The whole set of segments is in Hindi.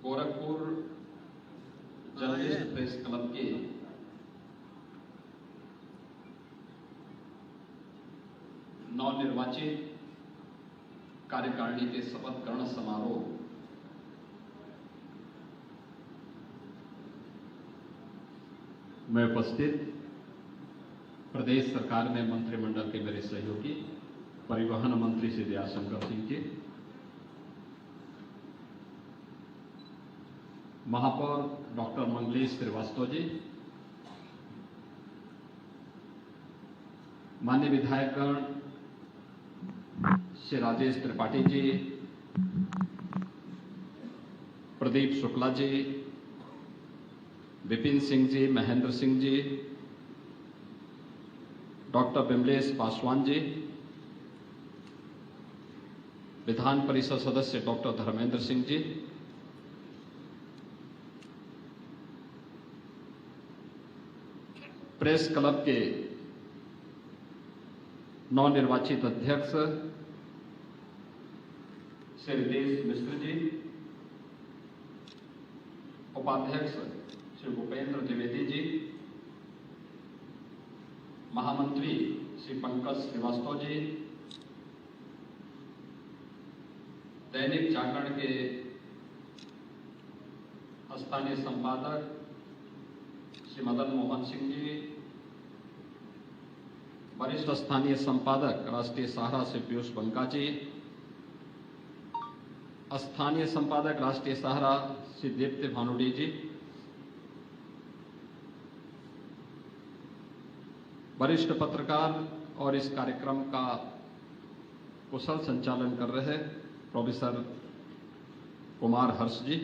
गोरखपुर जर्नलिस्ट प्रेस क्लब के नवनिर्वाचित कार्यकारिणी के शपथ ग्रहण समारोह में उपस्थित प्रदेश सरकार में मंत्रिमंडल के मेरे सहयोगी परिवहन मंत्री श्री दयाशंकर सिंह जी, महापौर डॉक्टर मंगलेश श्रीवास्तव जी, माननीय विधायकगण श्री राजेश त्रिपाठी जी, प्रदीप शुक्ला जी, विपिन सिंह जी, महेंद्र सिंह जी, डॉक्टर विमलेश पासवान जी, विधान परिषद सदस्य doctor Dharmendra Singh ji, press club के नवनिर्वाचित अध्यक्ष श्री रितेश मिश्र जी, उपाध्यक्ष श्री भूपेंद्र द्विवेदी जी, महामंत्री श्री पंकज श्रीवास्तव जी, दैनिक जागरण के स्थानीय संपादक श्री मदन मोहन सिंह जी, वरिष्ठ स्थानीय संपादक राष्ट्रीय सहारा से पीयूष बंका जी, स्थानीय संपादक राष्ट्रीय सहारा श्री दीप्ति भानुडी जी, वरिष्ठ पत्रकार और इस कार्यक्रम का कुशल संचालन कर रहे प्रोफेसर कुमार हर्ष जी,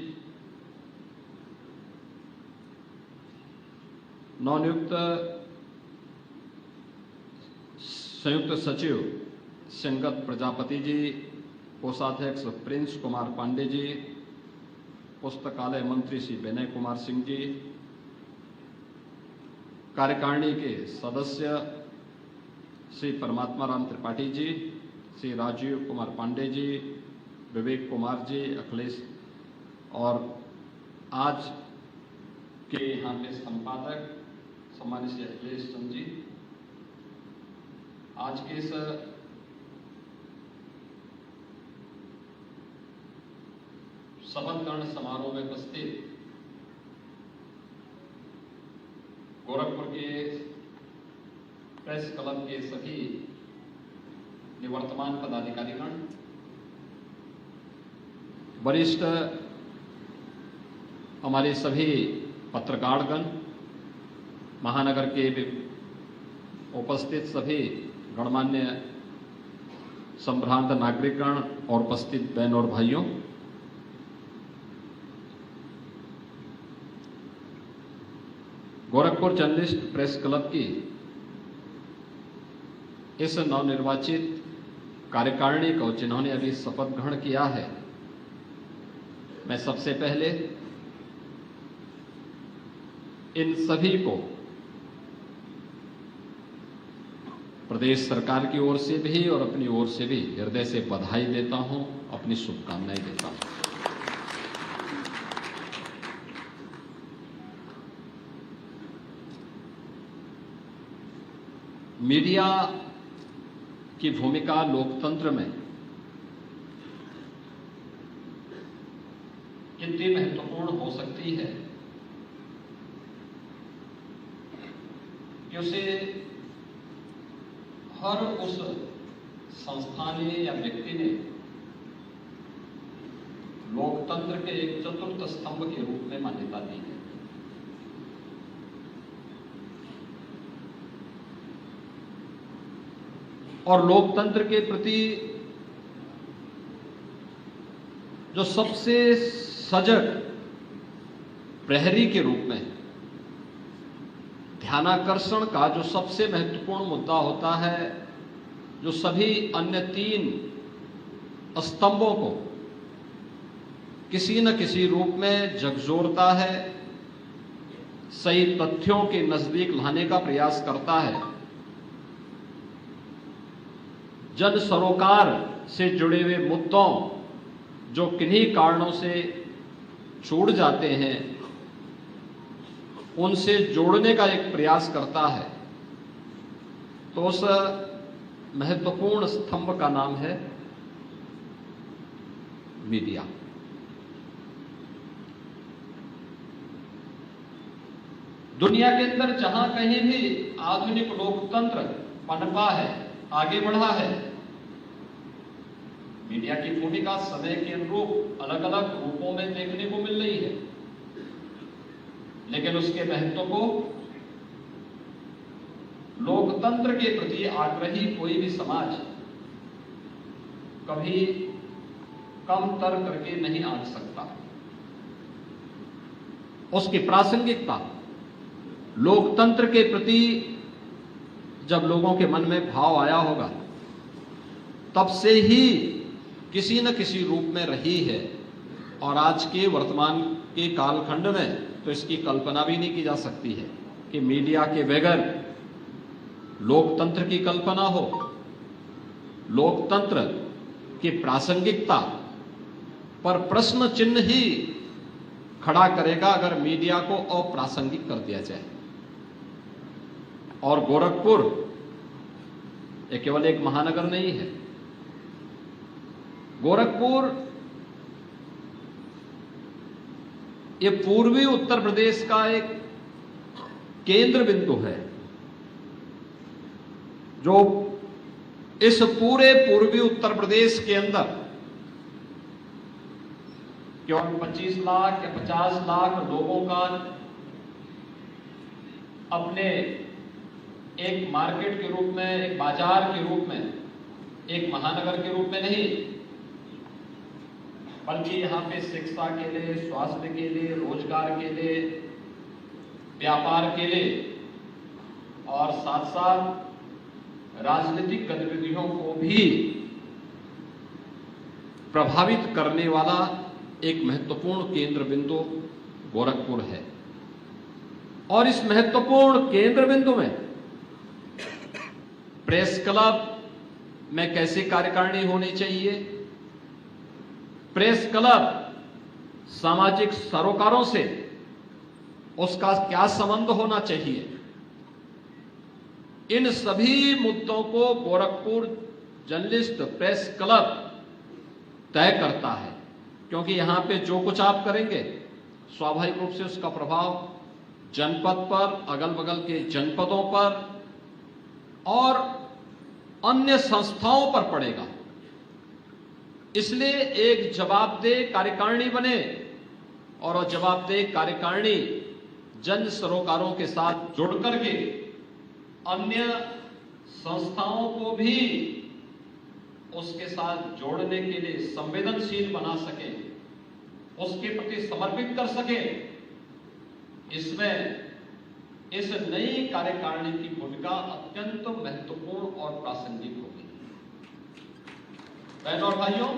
नवनियुक्त संयुक्त सचिव संगत प्रजापति जी, कोषाध्यक्ष प्रिंस कुमार पांडे जी, पुस्तकालय मंत्री श्री विनय कुमार सिंह जी, कार्यकारिणी के सदस्य श्री परमात्मा राम त्रिपाठी जी, श्री राजीव कुमार पांडे जी, विवेक कुमार जी, अखिलेश और आज के यहाँ के संपादक सम्मानित श्री अखिलेश चंद जी, आज के इस शपथ ग्रहण समारोह में उपस्थित गोरखपुर के प्रेस क्लब के सभी निवर्तमान पदाधिकारीगण, वरिष्ठ हमारे सभी पत्रकारगण, महानगर के उपस्थित सभी गणमान्य संभ्रांत नागरिकगण और उपस्थित बहन और भाइयों, गोरखपुर जर्नलिस्ट प्रेस क्लब की इस नवनिर्वाचित कार्यकारिणी को जिन्होंने अभी शपथ ग्रहण किया है, मैं सबसे पहले इन सभी को प्रदेश सरकार की ओर से भी और अपनी ओर से भी हृदय से बधाई देता हूं, अपनी शुभकामनाएं देता हूं। मीडिया की भूमिका लोकतंत्र में कितनी महत्वपूर्ण हो सकती है कि उसे हर उस संस्था ने या व्यक्ति ने लोकतंत्र के एक चतुर्थ स्तंभ के रूप में मान्यता दी है। और लोकतंत्र के प्रति जो सबसे सजग प्रहरी के रूप में ध्यानाकर्षण का जो सबसे महत्वपूर्ण मुद्दा होता है, जो सभी अन्य तीन स्तंभों को किसी न किसी रूप में झकझोरता है, सही तथ्यों के नजदीक लाने का प्रयास करता है, जन सरोकार से जुड़े हुए मुद्दों जो किन्हीं कारणों से छूट जाते हैं उनसे जोड़ने का एक प्रयास करता है, तो उस महत्वपूर्ण स्तंभ का नाम है मीडिया। दुनिया के अंदर जहां कहीं भी आधुनिक लोकतंत्र पनपा है, आगे बढ़ा है, मीडिया की भूमिका समय के अनुरूप अलग अलग रूपों में देखने को मिल रही है, लेकिन उसके महत्व को लोकतंत्र के प्रति आग्रही कोई भी समाज कभी कम तर करके नहीं आंक सकता। उसकी प्रासंगिकता लोकतंत्र के प्रति जब लोगों के मन में भाव आया होगा, तब से ही किसी न किसी रूप में रही है, और आज के वर्तमान के कालखंड में तो इसकी कल्पना भी नहीं की जा सकती है कि मीडिया के बगैर लोकतंत्र की कल्पना हो। लोकतंत्र की प्रासंगिकता पर प्रश्न चिन्ह ही खड़ा करेगा अगर मीडिया को अप्रासंगिक कर दिया जाए। और गोरखपुर ये केवल एक महानगर नहीं है, गोरखपुर ये पूर्वी उत्तर प्रदेश का एक केंद्र बिंदु है, जो इस पूरे पूर्वी उत्तर प्रदेश के अंदर केवल 25 लाख या 50 लाख लोगों का अपने एक मार्केट के रूप में, एक बाजार के रूप में, एक महानगर के रूप में नहीं, बल्कि यहाँ पे शिक्षा के लिए, स्वास्थ्य के लिए, रोजगार के लिए, व्यापार के लिए और साथ साथ राजनीतिक गतिविधियों को भी प्रभावित करने वाला एक महत्वपूर्ण केंद्र बिंदु गोरखपुर है। और इस महत्वपूर्ण केंद्र बिंदु में प्रेस क्लब में कैसे कार्यकारिणी होनी चाहिए, प्रेस क्लब सामाजिक सरोकारों से उसका क्या संबंध होना चाहिए, इन सभी मुद्दों को गोरखपुर जर्नलिस्ट प्रेस क्लब तय करता है। क्योंकि यहां पे जो कुछ आप करेंगे स्वाभाविक रूप से उसका प्रभाव जनपद पर, अगल बगल के जनपदों पर और अन्य संस्थाओं पर पड़ेगा। इसलिए एक जवाबदेह कार्यकारिणी बने, और वो जवाबदेह कार्यकारिणी जन सरोकारों के साथ जुड़ करके अन्य संस्थाओं को भी उसके साथ जोड़ने के लिए संवेदनशील बना सके, उसके प्रति समर्पित कर सके। इसमें इस नई कार्यकारिणी की भूमिका अत्यंत महत्वपूर्ण और प्रासंगिक होगी। बहनों और भाइयों,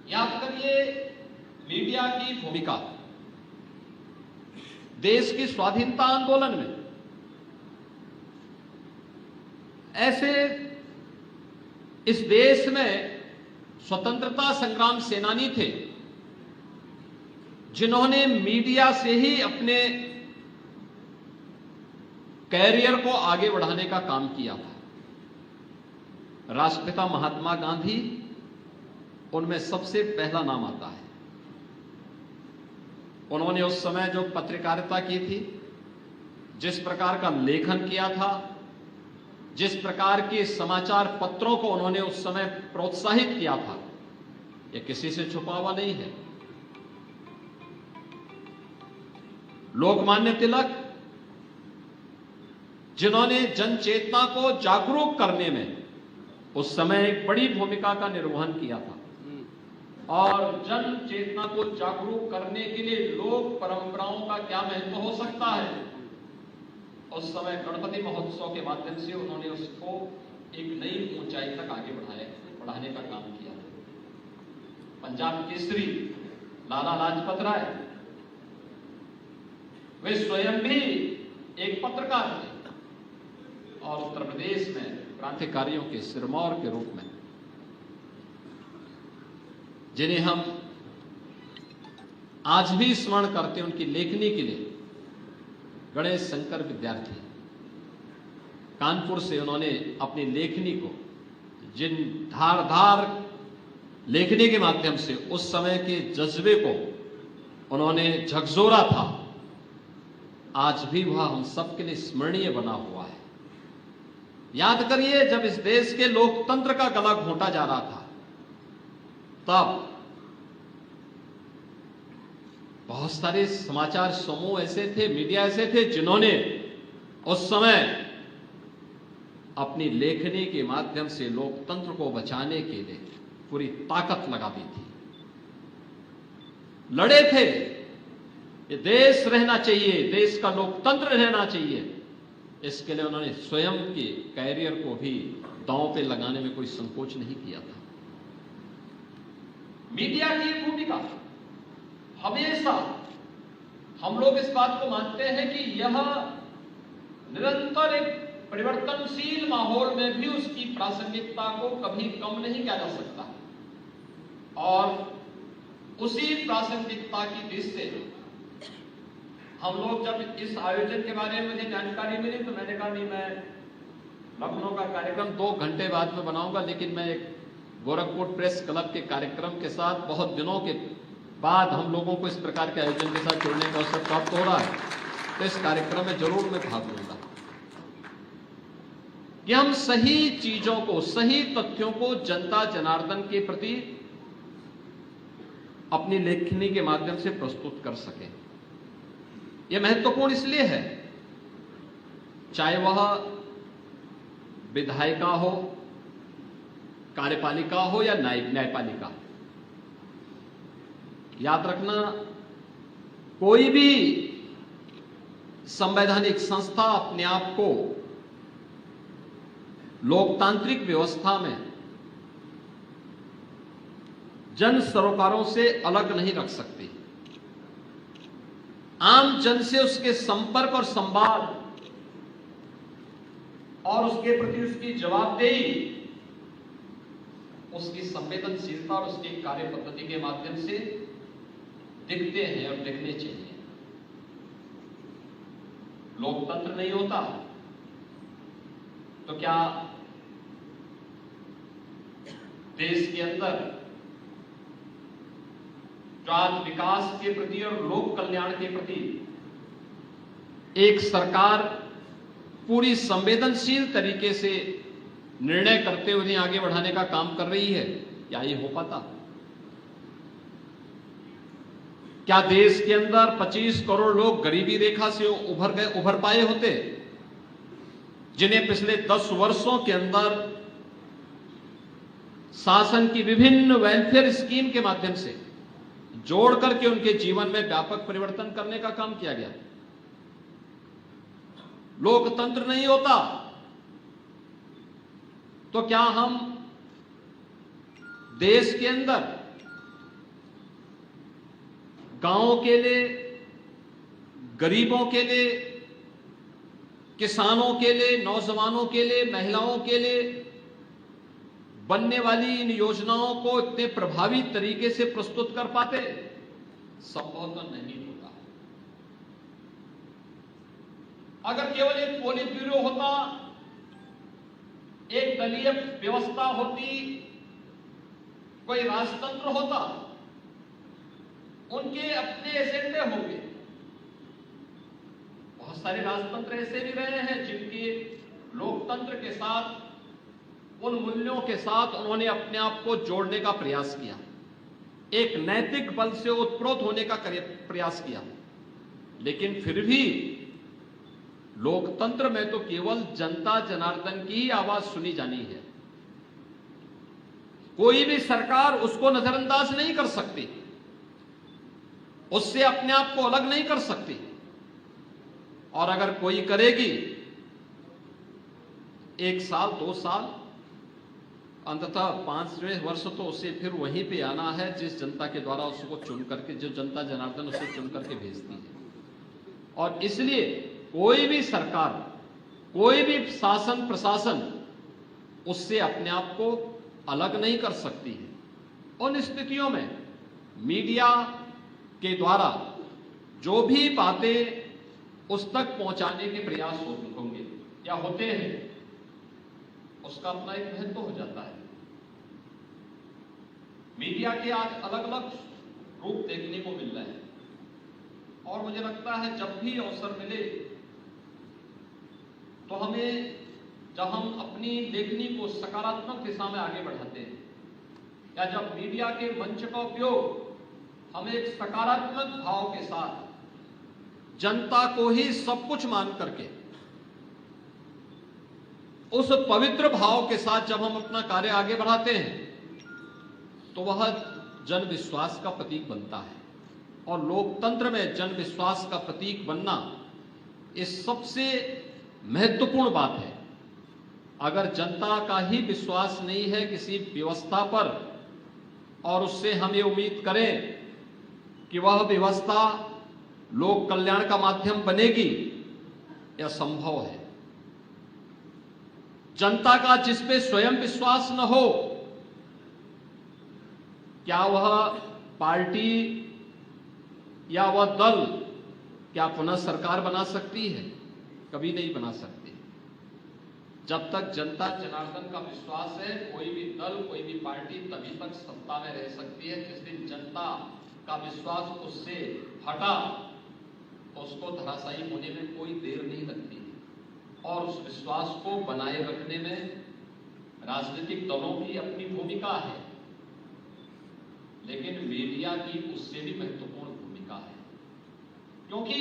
याद करिए मीडिया की भूमिका देश की स्वाधीनता आंदोलन में। ऐसे इस देश में स्वतंत्रता संग्राम सेनानी थे जिन्होंने मीडिया से ही अपने कैरियर को आगे बढ़ाने का काम किया था। राष्ट्रपिता महात्मा गांधी उनमें सबसे पहला नाम आता है। उन्होंने उस समय जो पत्रकारिता की थी, जिस प्रकार का लेखन किया था, जिस प्रकार के समाचार पत्रों को उन्होंने उस समय प्रोत्साहित किया था, यह किसी से छुपा हुआ नहीं है। लोकमान्य तिलक, जिन्होंने जन चेतना को जागरूक करने में उस समय एक बड़ी भूमिका का निर्वहन किया था, और जन चेतना को जागरूक करने के लिए लोक परंपराओं का क्या महत्व हो सकता है, उस समय गणपति महोत्सव के माध्यम से उन्होंने उसको एक नई ऊंचाई तक आगे बढ़ाने का काम किया। पंजाब केसरी लाला लाजपत राय, वे स्वयं भी एक पत्रकार थे और उत्तर प्रदेश में क्रांतिकारियों के सिरमौर के रूप में, जिन्हें हम आज भी स्मरण करते हैं उनकी लेखनी के लिए। गणेश शंकर विद्यार्थी, कानपुर से उन्होंने अपनी लेखनी को, जिन धारदार लेखनी के माध्यम से उस समय के जज्बे को उन्होंने झकझोरा था, आज भी वह हम सबके लिए स्मरणीय बना हुआ है। याद करिए, जब इस देश के लोकतंत्र का गला घोंटा जा रहा था, तब बहुत सारे समाचार समूह ऐसे थे, मीडिया ऐसे थे, जिन्होंने उस समय अपनी लेखनी के माध्यम से लोकतंत्र को बचाने के लिए पूरी ताकत लगा दी थी, लड़े थे। ये देश रहना चाहिए, देश का लोकतंत्र रहना चाहिए, इसके लिए उन्होंने स्वयं के कैरियर को भी दांव पे लगाने में कोई संकोच नहीं किया था। मीडिया की भूमिका हमेशा, हम लोग इस बात को मानते हैं कि यह निरंतर एक परिवर्तनशील माहौल में भी उसकी प्रासंगिकता को कभी कम नहीं किया जा सकता, और उसी प्रासंगिकता की दृष्टि से हम लोग जब इस आयोजन के बारे में मुझे जानकारी मिली तो मैंने कहा नहीं, मैं लखनऊ का कार्यक्रम 2 घंटे बाद में बनाऊंगा, लेकिन मैं एक गोरखपुर प्रेस क्लब के कार्यक्रम के साथ बहुत दिनों के बाद हम लोगों को इस प्रकार के आयोजन के साथ जुड़ने का अवसर प्राप्त हो रहा है, तो इस कार्यक्रम में जरूर मैं भाग लूंगा कि हम सही चीजों को, सही तथ्यों को जनता जनार्दन के प्रति अपनी लेखनी के माध्यम से प्रस्तुत कर सकें। यह महत्वपूर्ण इसलिए है, चाहे वह विधायिका हो, कार्यपालिका हो या न्यायपालिका। याद रखना, कोई भी संवैधानिक संस्था अपने आप को लोकतांत्रिक व्यवस्था में जन सरोकारों से अलग नहीं रख सकती। आम जन से उसके संपर्क और संवाद और उसके प्रति उसकी जवाबदेही, उसकी संवेदनशीलता और उसकी कार्य पद्धति के माध्यम से दिखते हैं और दिखने चाहिए। लोकतंत्र नहीं होता तो क्या देश के अंदर राज्य विकास के प्रति और लोक कल्याण के प्रति एक सरकार पूरी संवेदनशील तरीके से निर्णय करते हुए आगे बढ़ाने का काम कर रही है? क्या ये हो पाता? क्या देश के अंदर 25 करोड़ लोग गरीबी रेखा से उभर पाए होते, जिन्हें पिछले 10 वर्षों के अंदर शासन की विभिन्न वेलफेयर स्कीम के माध्यम से जोड़ करके उनके जीवन में व्यापक परिवर्तन करने का काम किया गया? लोकतंत्र नहीं होता तो क्या हम देश के अंदर गांवों के लिए, गरीबों के लिए, किसानों के लिए, नौजवानों के लिए, महिलाओं के लिए बनने वाली इन योजनाओं को इतने प्रभावी तरीके से प्रस्तुत कर पाते? संभव तो नहीं होता। अगर केवल एक पोलित ब्यूरो होता, एक दलीय व्यवस्था होती, कोई राजतंत्र होता, उनके अपने एजेंडे होंगे। बहुत सारे राजतंत्र ऐसे भी रहे हैं जिनके लोकतंत्र के साथ, उन मूल्यों के साथ उन्होंने अपने आप को जोड़ने का प्रयास किया, एक नैतिक बल से उत्प्रोत होने का प्रयास किया, लेकिन फिर भी लोकतंत्र में तो केवल जनता जनार्दन की ही आवाज सुनी जानी है। कोई भी सरकार उसको नजरअंदाज नहीं कर सकती, उससे अपने आप को अलग नहीं कर सकती, और अगर कोई करेगी 1 साल 2 साल, अंततः 5वें वर्ष तो उसे फिर वहीं पे आना है जिस जनता के द्वारा उसको चुन करके, जो जनता जनार्दन उसे चुन करके भेजती है। और इसलिए कोई भी सरकार, कोई भी शासन प्रशासन उससे अपने आप को अलग नहीं कर सकती है। उन स्थितियों में मीडिया के द्वारा जो भी बातें उस तक पहुंचाने के प्रयास होंगे या होते हैं, उसका अपना एक महत्व हो जाता है। मीडिया के आज अलग अलग रूप देखने को मिल रहे हैं और मुझे लगता है जब भी अवसर मिले तो हमें, जब हम अपनी लेखनी को सकारात्मक दिशा में आगे बढ़ाते हैं या जब मीडिया के मंच का उपयोग हमें एक सकारात्मक भाव के साथ जनता को ही सब कुछ मान करके उस पवित्र भाव के साथ जब हम अपना कार्य आगे बढ़ाते हैं तो वह जन विश्वास का प्रतीक बनता है। और लोकतंत्र में जन विश्वास का प्रतीक बनना ये सबसे महत्वपूर्ण बात है। अगर जनता का ही विश्वास नहीं है किसी व्यवस्था पर और उससे हम ये उम्मीद करें कि वह व्यवस्था लोक कल्याण का माध्यम बनेगी, यह संभव है। जनता का जिस पे स्वयं विश्वास न हो, क्या वह पार्टी या वह दल क्या पुनः सरकार बना सकती है? कभी नहीं बना सकती। जब तक जनता जनार्दन का विश्वास है, कोई भी दल, कोई भी पार्टी तभी तक सत्ता में रह सकती है। जिस दिन जनता का विश्वास उससे हटा तो उसको धराशायी होने में कोई देर नहीं लगती है। और उस विश्वास को बनाए रखने में राजनीतिक दलों की अपनी भूमिका है, लेकिन मीडिया की उससे भी महत्वपूर्ण भूमिका है। क्योंकि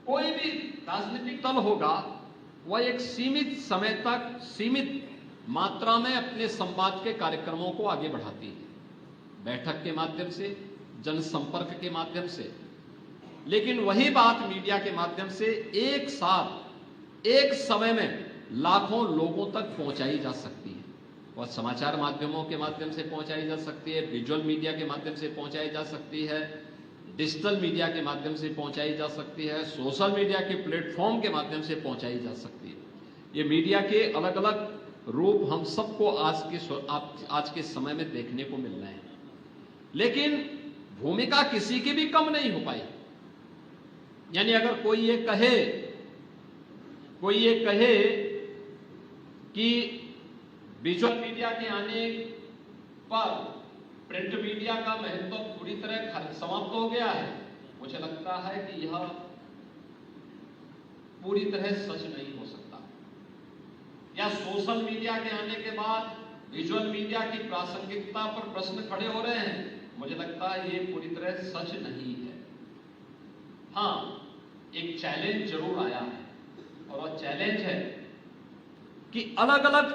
कोई भी राजनीतिक दल होगा, वह एक सीमित समय तक सीमित मात्रा में अपने संवाद के कार्यक्रमों को आगे बढ़ाती है, बैठक के माध्यम से, जनसंपर्क के माध्यम से। लेकिन वही बात मीडिया के माध्यम से एक साथ एक समय में लाखों लोगों तक पहुंचाई जा सकती है। वह समाचार माध्यमों के माध्यम से पहुंचाई जा सकती है, विजुअल मीडिया के माध्यम से पहुंचाई जा सकती है, डिजिटल मीडिया के माध्यम से पहुंचाई जा सकती है, सोशल मीडिया के प्लेटफॉर्म के माध्यम से पहुंचाई जा सकती है। ये मीडिया के अलग अलग रूप हम सबको आज के समय में देखने को मिल रहे हैं। लेकिन भूमिका किसी की भी कम नहीं हो पाई। यानी अगर कोई ये कहे कि विजुअल मीडिया के आने पर प्रिंट मीडिया का महत्व पूरी तरह समाप्त हो गया है, मुझे लगता है कि यह पूरी तरह सच नहीं हो सकता। या सोशल मीडिया के आने के बाद विजुअल मीडिया की प्रासंगिकता पर प्रश्न खड़े हो रहे हैं, मुझे लगता है ये पूरी तरह सच नहीं है। हाँ, एक चैलेंज जरूर आया है और वह चैलेंज है कि अलग अलग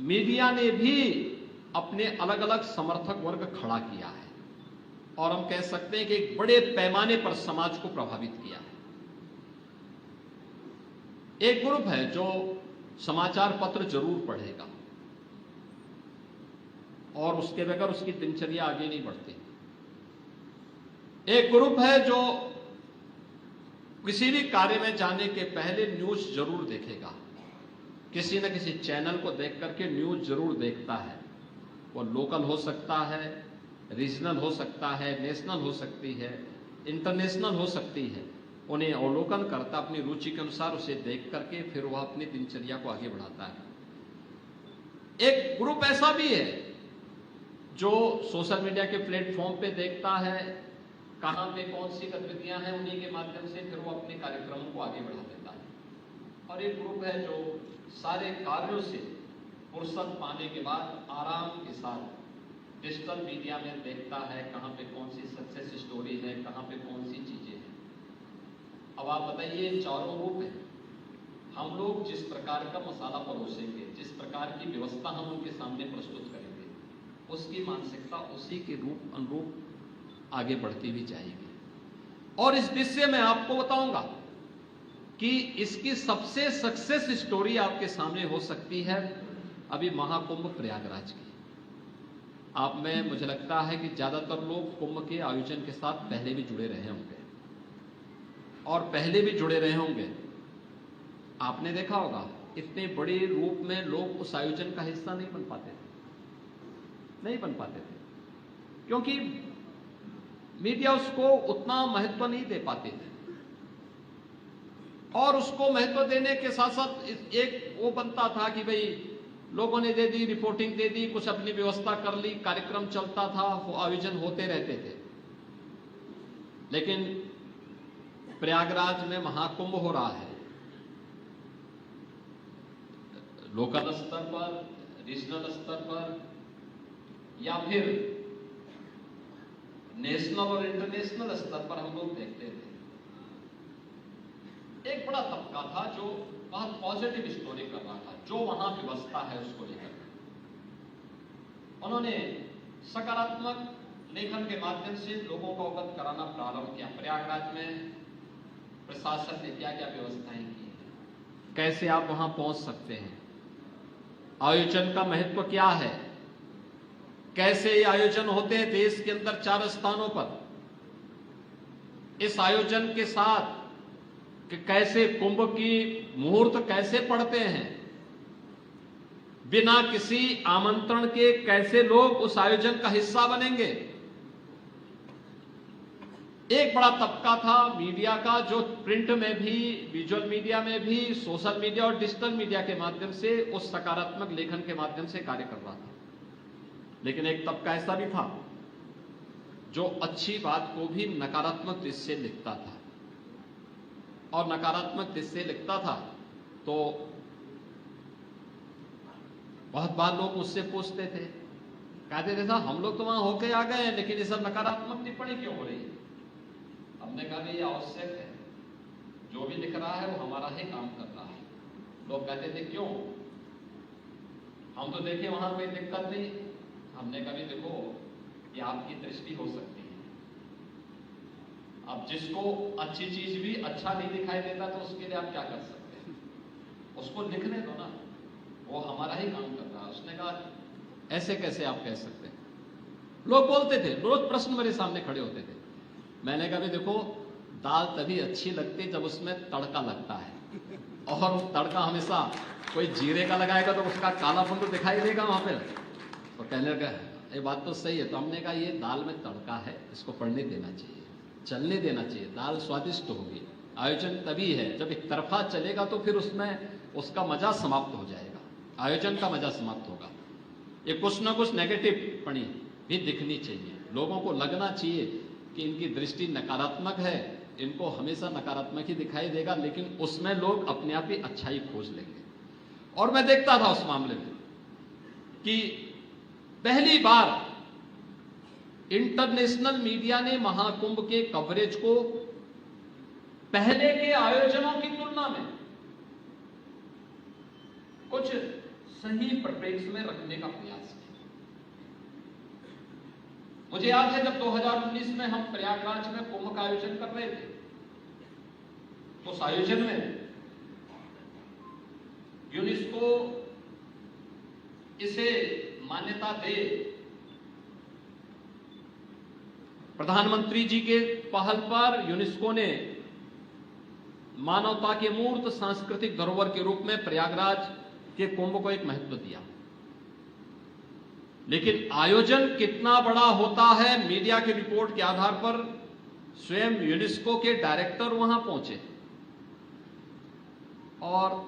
मीडिया ने भी अपने अलग अलग समर्थक वर्ग खड़ा किया है और हम कह सकते हैं कि एक बड़े पैमाने पर समाज को प्रभावित किया है। एक ग्रुप है जो समाचार पत्र जरूर पढ़ेगा और उसके बगैर उसकी दिनचर्या आगे नहीं बढ़ती। एक ग्रुप है जो किसी भी कार्य में जाने के पहले न्यूज जरूर देखेगा, किसी न किसी चैनल को देख करके न्यूज जरूर देखता है। वो लोकल हो सकता है, रीजनल हो सकता है, नेशनल हो सकती है, इंटरनेशनल हो सकती है। उन्हें अवलोकन करता, अपनी रुचि के अनुसार उसे देख करके फिर वह अपनी दिनचर्या को आगे बढ़ाता है। एक ग्रुप ऐसा भी है जो सोशल मीडिया के प्लेटफॉर्म पे देखता है कहां पे कौन सी गतिविधियां हैं, उन्हीं के माध्यम से फिर वो अपने कार्यक्रमों को आगे बढ़ा देता है। और एक ग्रुप है जो सारे कार्यों से फुर्सत पाने के बाद आराम के साथ डिजिटल मीडिया में देखता है कहां पे कौन सी सक्सेस स्टोरी है, कहां पे कौन सी चीजें हैं। अब आप बताइए, चारों रूप है। हम लोग जिस प्रकार का मसाला परोसेंगे, जिस प्रकार की व्यवस्था हम उनके सामने प्रस्तुत करेंगे, उसकी मानसिकता उसी के रूप अनुरूप आगे बढ़ती भी जाएगी। और इस विषय में आपको बताऊंगा कि इसकी सबसे सक्सेस स्टोरी आपके सामने हो सकती है अभी महाकुंभ प्रयागराज की। आप में मुझे लगता है कि ज्यादातर लोग कुंभ के आयोजन के साथ पहले भी जुड़े रहे होंगे और पहले भी जुड़े रहे होंगे। आपने देखा होगा इतने बड़े रूप में लोग उस आयोजन का हिस्सा नहीं बन पाते थे, क्योंकि मीडिया उसको उतना महत्व नहीं दे पाते थे, और उसको महत्व देने के साथ साथ एक वो बनता था कि भाई लोगों ने दे दी, रिपोर्टिंग दे दी, कुछ अपनी व्यवस्था कर ली, कार्यक्रम चलता था, आयोजन होते रहते थे। लेकिन प्रयागराज में महाकुंभ हो रहा है, लोकल स्तर पर, रीजनल स्तर पर, या फिर नेशनल और इंटरनेशनल स्तर पर हम लोग देखते थे। एक बड़ा तबका था जो बहुत पॉजिटिव स्टोरी कर रहा था, जो वहां व्यवस्था है उसको लेकर उन्होंने सकारात्मक लेखन के माध्यम से लोगों को अवगत कराना प्रारंभ किया। प्रयागराज में प्रशासन ने क्या क्या व्यवस्थाएं की, कैसे आप वहां पहुंच सकते हैं, आयोजन का महत्व क्या है, कैसे ये आयोजन होते हैं देश के अंदर 4 स्थानों पर, इस आयोजन के साथ कि कैसे कुंभ की मुहूर्त कैसे पड़ते हैं, बिना किसी आमंत्रण के कैसे लोग उस आयोजन का हिस्सा बनेंगे। एक बड़ा तबका था मीडिया का जो प्रिंट में भी, विजुअल मीडिया में भी, सोशल मीडिया और डिजिटल मीडिया के माध्यम से उस सकारात्मक लेखन के माध्यम से कार्य कर रहा था। लेकिन एक तबका ऐसा भी था जो अच्छी बात को भी नकारात्मक दृष्टि से लिखता था, और नकारात्मक दृष्टि से लिखता था तो बहुत बार लोग मुझसे पूछते थे, कहते थे साहब हम लोग तो वहां होके आ गए हैं, लेकिन ये सब नकारात्मक टिप्पणी क्यों हो रही है? हमने कहा ये आवश्यक है, जो भी लिख रहा है वो हमारा ही काम कर रहा है। लोग कहते थे क्यों, हम तो देखे वहां कोई दिक्कत नहीं। हमने कहा देखो ये आपकी दृष्टि हो सकती है, अब जिसको अच्छी चीज भी अच्छा नहीं दिखाई देता तो उसके लिए आप क्या कर सकते हैं, उसको लिखने दो ना, वो हमारा ही काम कर रहा है। उसने कहा ऐसे कैसे आप कह सकते हैं? लोग बोलते थे, रोज प्रश्न मेरे सामने खड़े होते थे। मैंने कहा देखो दाल तभी अच्छी लगती जब उसमें तड़का लगता है, और तड़का हमेशा कोई जीरे का लगाएगा तो उसका कालापन तो दिखाई देगा वहां पे। तो कहने लगा ये बात तो सही है। तो हमने कहा ये दाल में तड़का है, इसको पड़ने देना चाहिए, चलने देना चाहिए, दाल स्वादिष्ट होगी। आयोजन तभी है जब एक तरफा चलेगा तो फिर उसमें उसका मजा समाप्त हो जाएगा, आयोजन का मजा समाप्त होगा। ये कुछ ना कुछ नेगेटिव टिप्पणी भी दिखनी चाहिए, लोगों को लगना चाहिए कि इनकी दृष्टि नकारात्मक है, इनको हमेशा नकारात्मक ही दिखाई देगा, लेकिन उसमें लोग अपने आप ही अच्छाई खोज लेंगे। और मैं देखता था उस मामले में कि पहली बार इंटरनेशनल मीडिया ने महाकुंभ के कवरेज को पहले के आयोजनों की तुलना में कुछ सही परिप्रेक्ष्य में रखने का प्रयास किया। मुझे याद है जब 2019 में हम प्रयागराज में कुंभ का आयोजन कर रहे थे, तो उस आयोजन में यूनेस्को इसे मान्यता दे, प्रधानमंत्री जी के पहल पर यूनेस्को ने मानवता के मूर्त सांस्कृतिक धरोहर के रूप में प्रयागराज के कुंभ को एक महत्व दिया। लेकिन आयोजन कितना बड़ा होता है, मीडिया की रिपोर्ट के आधार पर स्वयं यूनेस्को के डायरेक्टर वहां पहुंचे और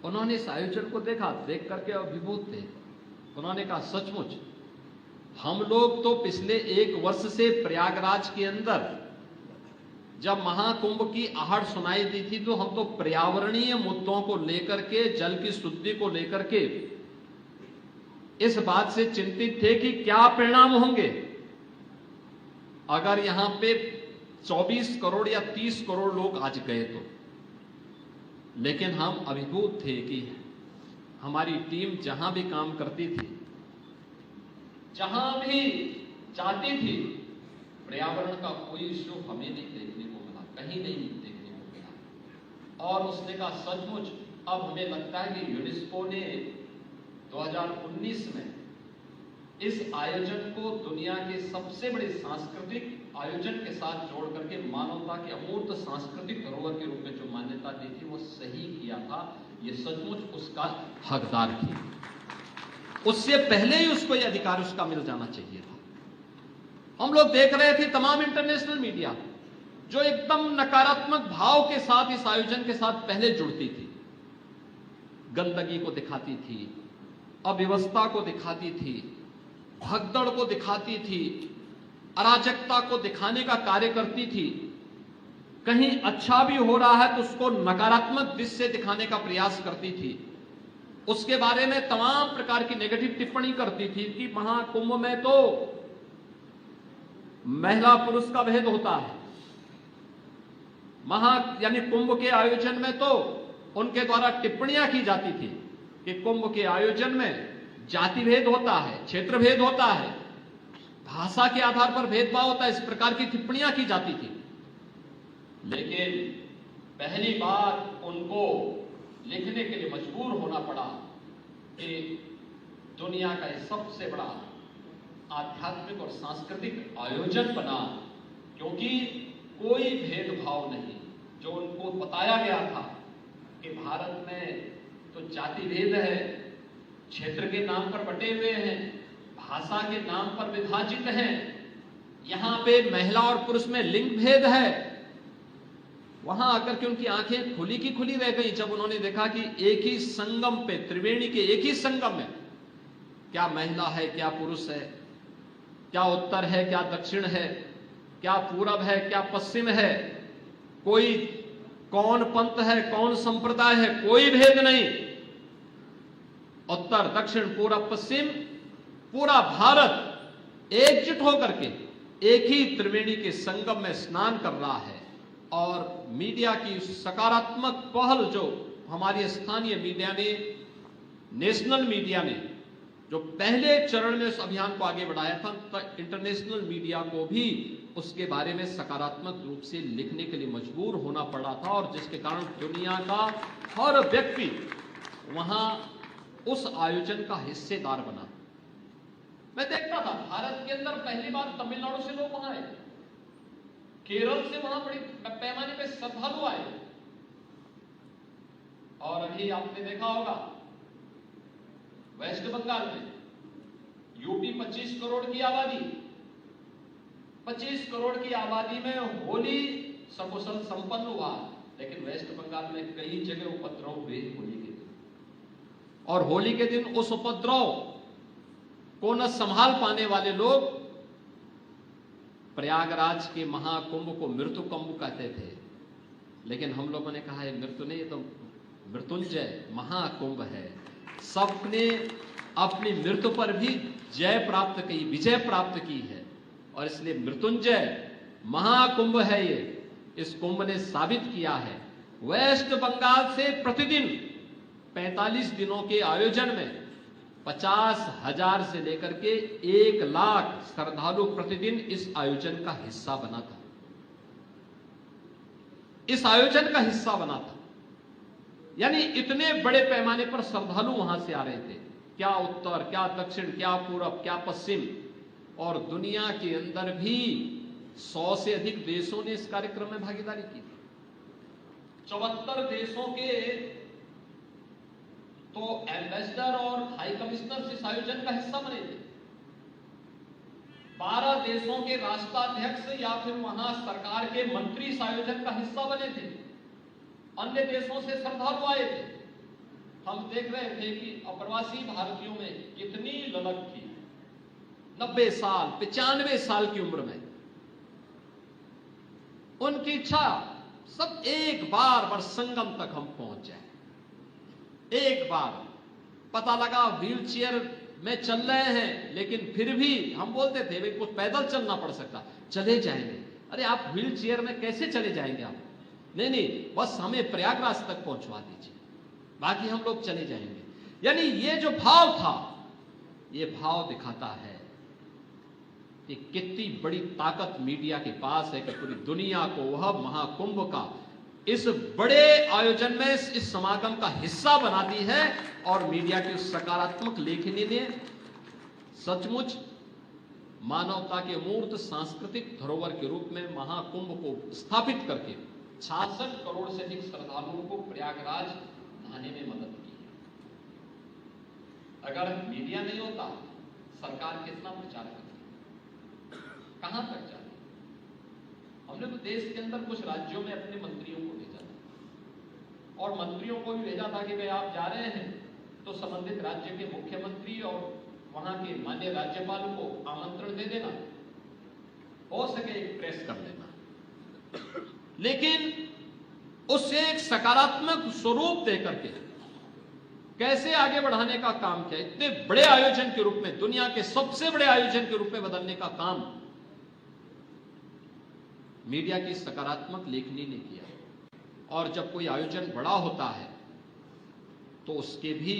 उन्होंने इस आयोजन को देखा, देख करके अभिभूत थे। उन्होंने कहा सचमुच हम लोग तो पिछले 1 वर्ष से प्रयागराज के अंदर जब महाकुंभ की आहट सुनाई दी थी तो हम तो पर्यावरणीय मुद्दों को लेकर के, जल की शुद्धि को लेकर के इस बात से चिंतित थे कि क्या परिणाम होंगे अगर यहां पे 24 करोड़ या 30 करोड़ लोग आज गए तो। लेकिन हम अभिभूत थे कि हमारी टीम जहां भी काम करती थी, जहां भी जाती थी, पर्यावरण का कोई इश्यू हमें नहीं देखने को मिला, कहीं नहीं देखने को मिला। और उसने कहा सचमुच अब हमें लगता है कि यूनेस्को ने 2019 में इस आयोजन को दुनिया के सबसे बड़े सांस्कृतिक आयोजन के साथ जोड़ करके मानवता के अमूर्त सांस्कृतिक धरोहर के रूप में जो मान्यता दी थी वो सही किया था। ये सचमुच उसका हकदार थी, उससे पहले ही उसको यह अधिकार उसका मिल जाना चाहिए था। हम लोग देख रहे थे तमाम इंटरनेशनल मीडिया जो एकदम नकारात्मक भाव के साथ इस आयोजन के साथ पहले जुड़ती थी, गंदगी को दिखाती थी, अव्यवस्था को दिखाती थी, भगदड़ को दिखाती थी, अराजकता को दिखाने का कार्य करती थी। कहीं अच्छा भी हो रहा है तो उसको नकारात्मक दृष्टि से दिखाने का प्रयास करती थी। उसके बारे में तमाम प्रकार की नेगेटिव टिप्पणी करती थी कि महाकुंभ में तो महिला पुरुष का भेद होता है, यानी कुंभ के आयोजन में तो उनके द्वारा टिप्पणियां की जाती थी कि कुंभ के आयोजन में जाति भेद होता है, क्षेत्र भेद होता है, भाषा के आधार पर भेदभाव होता है, इस प्रकार की टिप्पणियां की जाती थी। लेकिन पहली बार उनको लिखने के लिए मजबूर होना पड़ा कि दुनिया का यह सबसे बड़ा आध्यात्मिक और सांस्कृतिक आयोजन बना, क्योंकि कोई भेदभाव नहीं। जो उनको बताया गया था कि भारत में तो जाति भेद है, क्षेत्र के नाम पर बटे हुए हैं, भाषा के नाम पर विभाजित हैं, यहां पे महिला और पुरुष में लिंग भेद है, वहां आकर के उनकी आंखें खुली की खुली रह गई जब उन्होंने देखा कि एक ही संगम पे, त्रिवेणी के एक ही संगम में क्या महिला है, क्या पुरुष है, क्या उत्तर है, क्या दक्षिण है, क्या पूरब है, क्या पश्चिम है, कोई कौन पंथ है, कौन संप्रदाय है, कोई भेद नहीं। उत्तर दक्षिण पूरब पश्चिम पूरा भारत एकजुट होकर के एक ही त्रिवेणी के संगम में स्नान कर रहा है। और मीडिया की सकारात्मक पहल जो हमारी स्थानीय मीडिया ने, नेशनल मीडिया ने जो पहले चरण में उस अभियान को आगे बढ़ाया था, तो इंटरनेशनल मीडिया को भी उसके बारे में सकारात्मक रूप से लिखने के लिए मजबूर होना पड़ा था, और जिसके कारण दुनिया का हर व्यक्ति वहां उस आयोजन का हिस्सेदार बना। मैं देखता था भारत के अंदर पहली बार तमिलनाडु से लोग वहां आए, केरल से वहां बड़ी पैमाने पे श्रद्धालु आए, और अभी आपने देखा होगा वेस्ट बंगाल में यूपी 25 करोड़ की आबादी, 25 करोड़ की आबादी में होली सकुशल संपन्न हुआ, लेकिन वेस्ट बंगाल में कई जगह उपद्रव हुए होली के दिन, और होली के दिन उस उपद्रव को न संभाल पाने वाले लोग प्रयागराज के महाकुंभ को मृत्यु कुंभ कहते थे। लेकिन हम लोगों ने कहा है मृत्यु नहीं, ये तो मृत्युंजय महाकुंभ है। सबने अपनी मृत्यु पर भी जय प्राप्त की, विजय प्राप्त की है, और इसलिए मृत्युंजय महाकुंभ है ये। इस कुंभ ने साबित किया है वेस्ट बंगाल से प्रतिदिन 45 दिनों के आयोजन में 50,000 से लेकर के 1 लाख श्रद्धालु प्रतिदिन इस आयोजन का हिस्सा बना था, इस आयोजन का हिस्सा बना था। यानी इतने बड़े पैमाने पर श्रद्धालु वहां से आ रहे थे, क्या उत्तर, क्या दक्षिण, क्या पूरब, क्या पश्चिम, और दुनिया के अंदर भी 100 से अधिक देशों ने इस कार्यक्रम में भागीदारी की। 74 देशों के तो एम्बेसडर और हाई कमिश्नर इस आयोजन का हिस्सा बने थे। 12 देशों के राष्ट्राध्यक्ष या फिर वहां सरकार के मंत्री इस आयोजन का हिस्सा बने थे। अन्य देशों से श्रद्धालु आए थे। हम देख रहे थे कि अप्रवासी भारतीयों में कितनी ललक थी, 90 साल 95 साल की उम्र में उनकी इच्छा सब एक बार संगम तक हम पहुंच जाए। एक बार पता लगा व्हील चेयर में चल रहे हैं, लेकिन फिर भी हम बोलते थे भाई कुछ पैदल चलना पड़ सकता, चले जाएंगे। अरे आप व्हील चेयर में कैसे चले जाएंगे आप? नहीं, बस हमें प्रयागराज तक पहुंचवा दीजिए, बाकी हम लोग चले जाएंगे। यानी ये जो भाव था, ये भाव दिखाता है कि कितनी बड़ी ताकत मीडिया के पास है कि पूरी दुनिया को वह महाकुंभ का इस बड़े आयोजन में इस समागम का हिस्सा बनाती है। और मीडिया की उस सकारात्मक लेखनी ने सचमुच मानवता के मूर्त सांस्कृतिक धरोहर के रूप में महाकुंभ को स्थापित करके 66 करोड़ से अधिक श्रद्धालुओं को प्रयागराज नहाने में मदद की है। अगर मीडिया नहीं होता, सरकार कितना प्रचार करती, कहां देश के अंदर कुछ राज्यों में अपने मंत्रियों को भेजा था, और मंत्रियों को भी भेजा था कि भाई आप जा रहे हैं तो संबंधित राज्य के मुख्यमंत्री और वहां के माननीय राज्यपाल को आमंत्रण दे देना, हो सके एक प्रेस कर लेना, लेकिन उससे एक सकारात्मक स्वरूप देकर के कैसे आगे बढ़ाने का काम किया। इतने बड़े आयोजन के रूप में, दुनिया के सबसे बड़े आयोजन के रूप में बदलने का काम मीडिया की सकारात्मक लेखनी ने किया। और जब कोई आयोजन बड़ा होता है तो उसके भी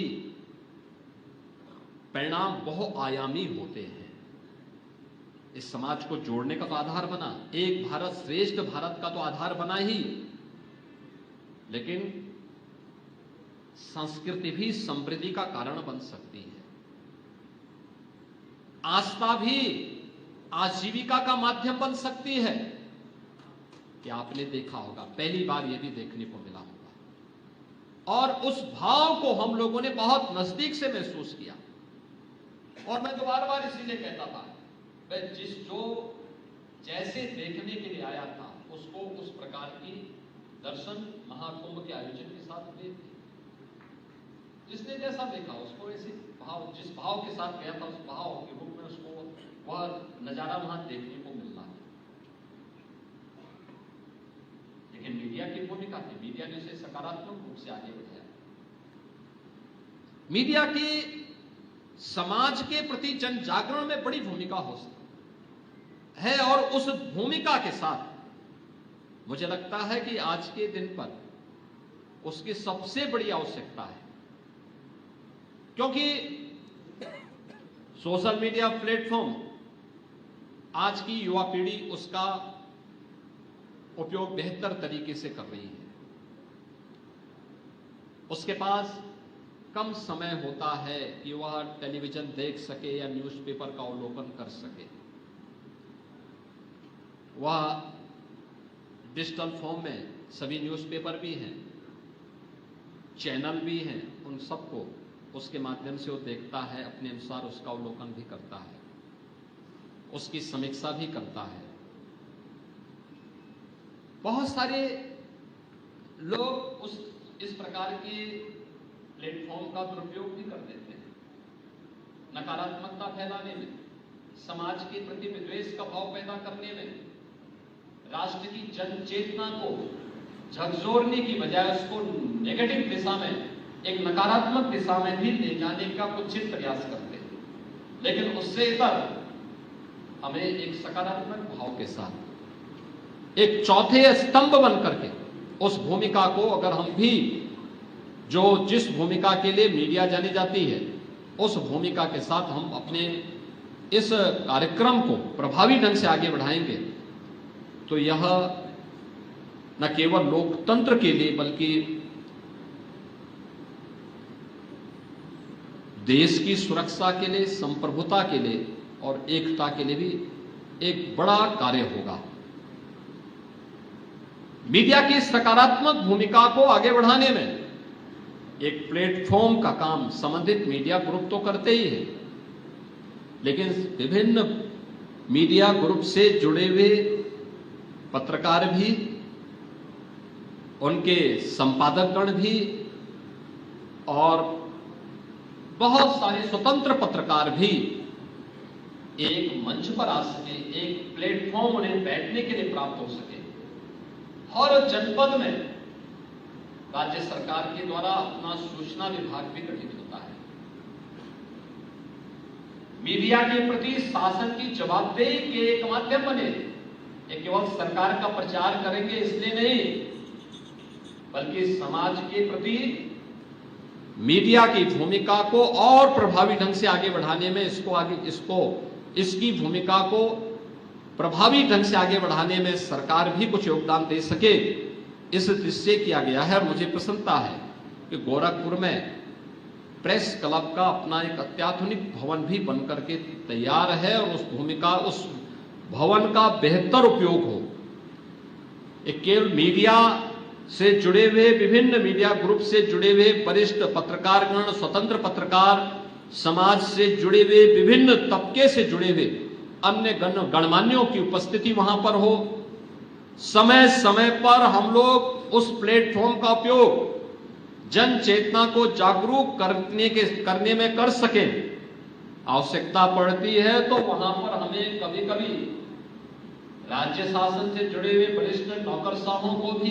परिणाम बहुआयामी होते हैं। इस समाज को जोड़ने का तो आधार बना, एक भारत श्रेष्ठ भारत का तो आधार बना ही, लेकिन संस्कृति भी समृद्धि का कारण बन सकती है। आस्था भी आजीविका का माध्यम बन सकती है। कि आपने देखा होगा, पहली बार यह भी देखने को मिला होगा, और उस भाव को हम लोगों ने बहुत नजदीक से महसूस किया। और मैं तो बार बार इसीलिए कहता था, जो जैसे देखने के लिए आया था उसको उस प्रकार की दर्शन महाकुंभ के आयोजन के साथ हुए थे। जिसने जैसा देखा उसको ऐसे भाव, जिस भाव के साथ गया था उस भाव के रूप में उसको वह नजारा वहां देखने को मिलना है। लेकिन मीडिया की भूमिका थी, मीडिया ने उसे सकारात्मक रूप से आगे बढ़ाया। मीडिया की समाज के प्रति जन जागरण में बड़ी भूमिका हो सकती है, और उस भूमिका के साथ मुझे लगता है कि आज के दिन पर उसकी सबसे बड़ी आवश्यकता है, क्योंकि सोशल मीडिया प्लेटफॉर्म आज की युवा पीढ़ी उसका उपयोग बेहतर तरीके से कर रही है। उसके पास कम समय होता है कि वह टेलीविजन देख सके या न्यूज़पेपर का अवलोकन कर सके। वह डिजिटल फॉर्म में सभी न्यूज़पेपर भी हैं, चैनल भी हैं, उन सबको उसके माध्यम से वो देखता है, अपने अनुसार उसका अवलोकन भी करता है, उसकी समीक्षा भी करता है। बहुत सारे लोग इस प्रकार के प्लेटफॉर्म का दुरुपयोग भी कर देते हैं, नकारात्मकता फैलाने में, समाज के प्रति विद्वेष का भाव पैदा करने में, राष्ट्र की जन चेतना को झकझोरने की बजाय उसको नेगेटिव दिशा में, एक नकारात्मक दिशा में भी ले जाने का कुछ प्रयास करते हैं। लेकिन उससे इतर हमें एक सकारात्मक भाव के साथ एक चौथे स्तंभ बन करके उस भूमिका को, अगर हम भी जिस भूमिका के लिए मीडिया जानी जाती है, उस भूमिका के साथ हम अपने इस कार्यक्रम को प्रभावी ढंग से आगे बढ़ाएंगे तो यह न केवल लोकतंत्र के लिए बल्कि देश की सुरक्षा के लिए, संप्रभुता के लिए और एकता के लिए भी एक बड़ा कार्य होगा। मीडिया की सकारात्मक भूमिका को आगे बढ़ाने में एक प्लेटफॉर्म का काम संबंधित मीडिया ग्रुप तो करते ही है, लेकिन विभिन्न मीडिया ग्रुप से जुड़े हुए पत्रकार भी, उनके संपादकगण भी और बहुत सारे स्वतंत्र पत्रकार भी एक मंच पर आ सके, एक प्लेटफॉर्म उन्हें बैठने के लिए प्राप्त हो सके। हर जनपद में राज्य सरकार के द्वारा अपना सूचना विभाग भी गठित होता है। मीडिया के प्रति शासन की जवाबदेही के एक माध्यम बने। ये केवल सरकार का प्रचार करेंगे इसलिए नहीं, बल्कि समाज के प्रति मीडिया की भूमिका को और प्रभावी ढंग से आगे बढ़ाने में, इसकी भूमिका को प्रभावी ढंग से आगे बढ़ाने में सरकार भी कुछ योगदान दे सके, इस दृष्टि किया गया है। और मुझे प्रसन्नता है कि गोरखपुर में प्रेस क्लब का अपना एक अत्याधुनिक भवन भी बनकर के तैयार है, और उस भवन का बेहतर उपयोग हो। एक केवल मीडिया से जुड़े हुए, विभिन्न मीडिया ग्रुप से जुड़े हुए वरिष्ठ पत्रकारगण, स्वतंत्र पत्रकार, समाज से जुड़े हुए, विभिन्न तबके से जुड़े हुए अन्य गणमान्यों की उपस्थिति वहां पर हो, समय समय पर हम लोग उस प्लेटफॉर्म का उपयोग जन चेतना को जागरूक करने में कर सकें। आवश्यकता पड़ती है तो वहां पर हमें कभी कभी राज्य शासन से जुड़े हुए वरिष्ठ नौकरशाहों को भी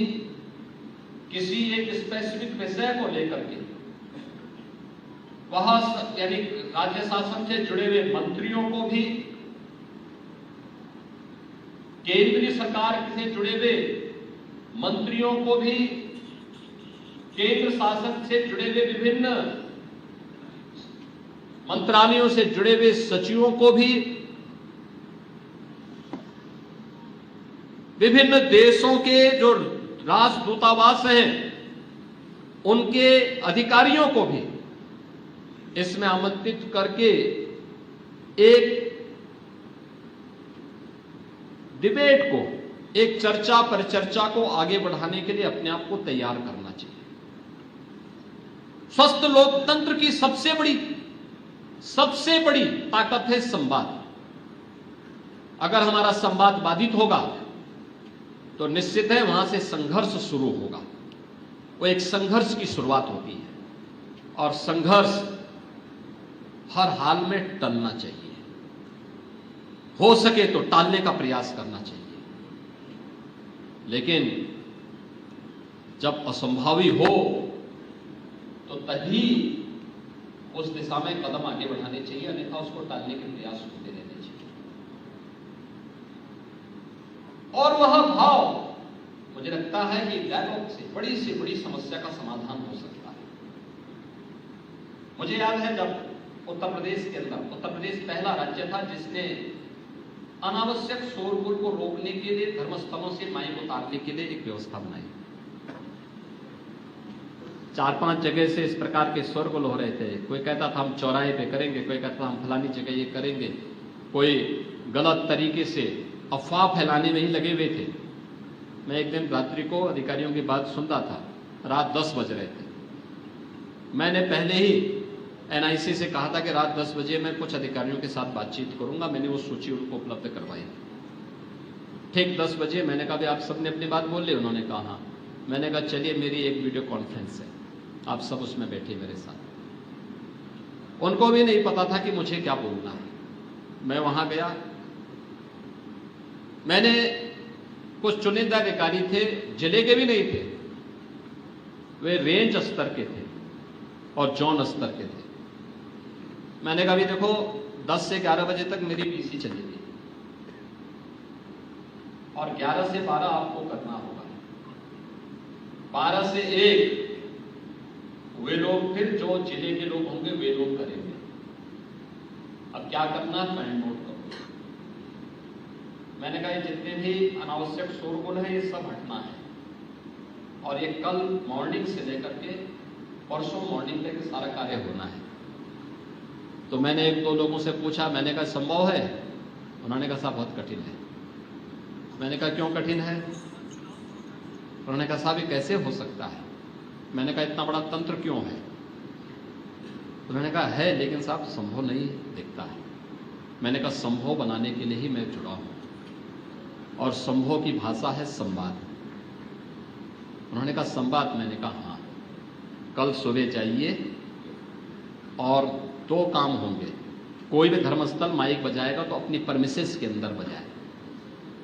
किसी एक स्पेसिफिक विषय को लेकर के वह यानी राज्य शासन से जुड़े हुए मंत्रियों को भी, केंद्रीय सरकार से जुड़े हुए मंत्रियों को भी, केंद्र शासन से जुड़े हुए विभिन्न मंत्रालयों से जुड़े हुए सचिवों को भी, विभिन्न देशों के जो राजदूतावास हैं उनके अधिकारियों को भी इसमें आमंत्रित करके एक डिबेट को, एक चर्चा परिचर्चा को आगे बढ़ाने के लिए अपने आप को तैयार करना चाहिए। स्वस्थ लोकतंत्र की सबसे बड़ी ताकत है संवाद। अगर हमारा संवाद बाधित होगा तो निश्चित है वहां से संघर्ष शुरू होगा। वो एक संघर्ष की शुरुआत होती है और संघर्ष हर हाल में टलना चाहिए, हो सके तो टालने का प्रयास करना चाहिए। लेकिन जब असंभावी हो तो तभी उस दिशा में कदम आगे बढ़ाने चाहिए, अन्यथा उसको टालने के प्रयास होते रहने चाहिए। और वह भाव, मुझे लगता है कि डायलॉग से बड़ी समस्या का समाधान हो सकता है। मुझे याद है जब उत्तर प्रदेश के अंदर, उत्तर प्रदेश पहला राज्य था जिसने अनावश्यक शोरगुल को रोकने के लिए धर्मस्थलों से माइक उतारने के लिए एक व्यवस्था बनाई। 4-5 जगह से इस प्रकार के शोरगुल हो रहे थे। कोई कहता था हम चौराहे पे करेंगे, कोई कहता था हम फलानी जगह ये करेंगे, कोई गलत तरीके से अफवाह फैलाने में ही लगे हुए थे। मैं एक दिन रात्रि को अधिकारियों की बात सुनता था, रात 10 बज रहे थे। मैंने पहले ही एनआईसी से कहा था कि रात 10 बजे मैं कुछ अधिकारियों के साथ बातचीत करूंगा। मैंने वो सूची उनको उपलब्ध करवाई। ठीक 10 बजे मैंने कहा आप सबने अपनी बात बोल ली? उन्होंने कहा हाँ। मैंने कहा चलिए मेरी एक वीडियो कॉन्फ्रेंस है, आप सब उसमें बैठे मेरे साथ। उनको भी नहीं पता था कि मुझे क्या बोलना है। मैं वहां गया, मैंने कुछ चुनिंदा अधिकारी थे, जिले के भी नहीं थे, वे रेंज स्तर के थे और जोन स्तर के थे। मैंने कहा भी देखो 10 से 11 बजे तक मेरी पीसी चलेगी और 11 से 12 आपको करना होगा। 12 से 1 वे लोग, फिर जो जिले के लोग होंगे वे लोग करेंगे। अब क्या करना है मैं नोट करूंगा। मैंने कहा जितने भी अनावश्यक शोरगुल है ये सब हटना है और ये कल मॉर्निंग से लेकर के परसों मॉर्निंग तक सारा कार्य होना है। तो मैंने 1-2 लोगों से पूछा, मैंने कहा संभव है? उन्होंने कहा साहब बहुत कठिन है। मैंने कहा क्यों कठिन है? उन्होंने कहा साहब ये कैसे हो सकता है? मैंने कहा इतना बड़ा तंत्र क्यों है? उन्होंने कहा है लेकिन साहब संभव नहीं दिखता है। मैंने कहा संभव बनाने के लिए ही मैं जुड़ा हूं और संभव की भाषा है संवाद। उन्होंने कहा संवाद? मैंने कहा हाँ। कल सुबह जाइए और 2 काम होंगे। कोई भी धर्मस्थल माइक बजाएगा तो अपनी परमिसेस के अंदर बजाए,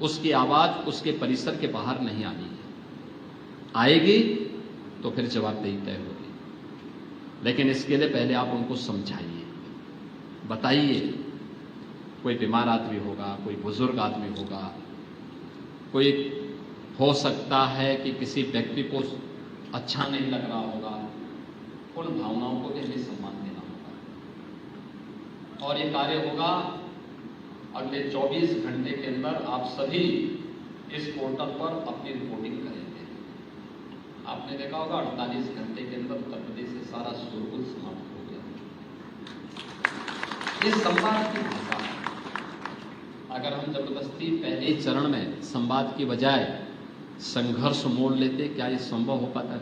उसकी आवाज उसके परिसर के बाहर नहीं आनी है। आएगी तो फिर जवाबदेही तय होगी। लेकिन इसके लिए पहले आप उनको समझाइए, बताइए। कोई बीमार आदमी होगा, कोई बुजुर्ग आदमी होगा, कोई हो सकता है कि किसी व्यक्ति को अच्छा नहीं लग रहा होगा, उन भावनाओं को भी हमें सम्मान देना होगा। और ये कार्य होगा अगले 24 घंटे के अंदर। आप सभी इस पोर्टल पर अपनी रिपोर्टिंग करेंगे। आपने देखा होगा 48 घंटे के अंदर उत्तर प्रदेश से सारा शोरगुल समाप्त हो गया। ये संवाद की भाषा है। अगर हम जबरदस्ती पहले चरण में संवाद की बजाय संघर्ष मोड़ लेते, क्या ये संभव हो पाता?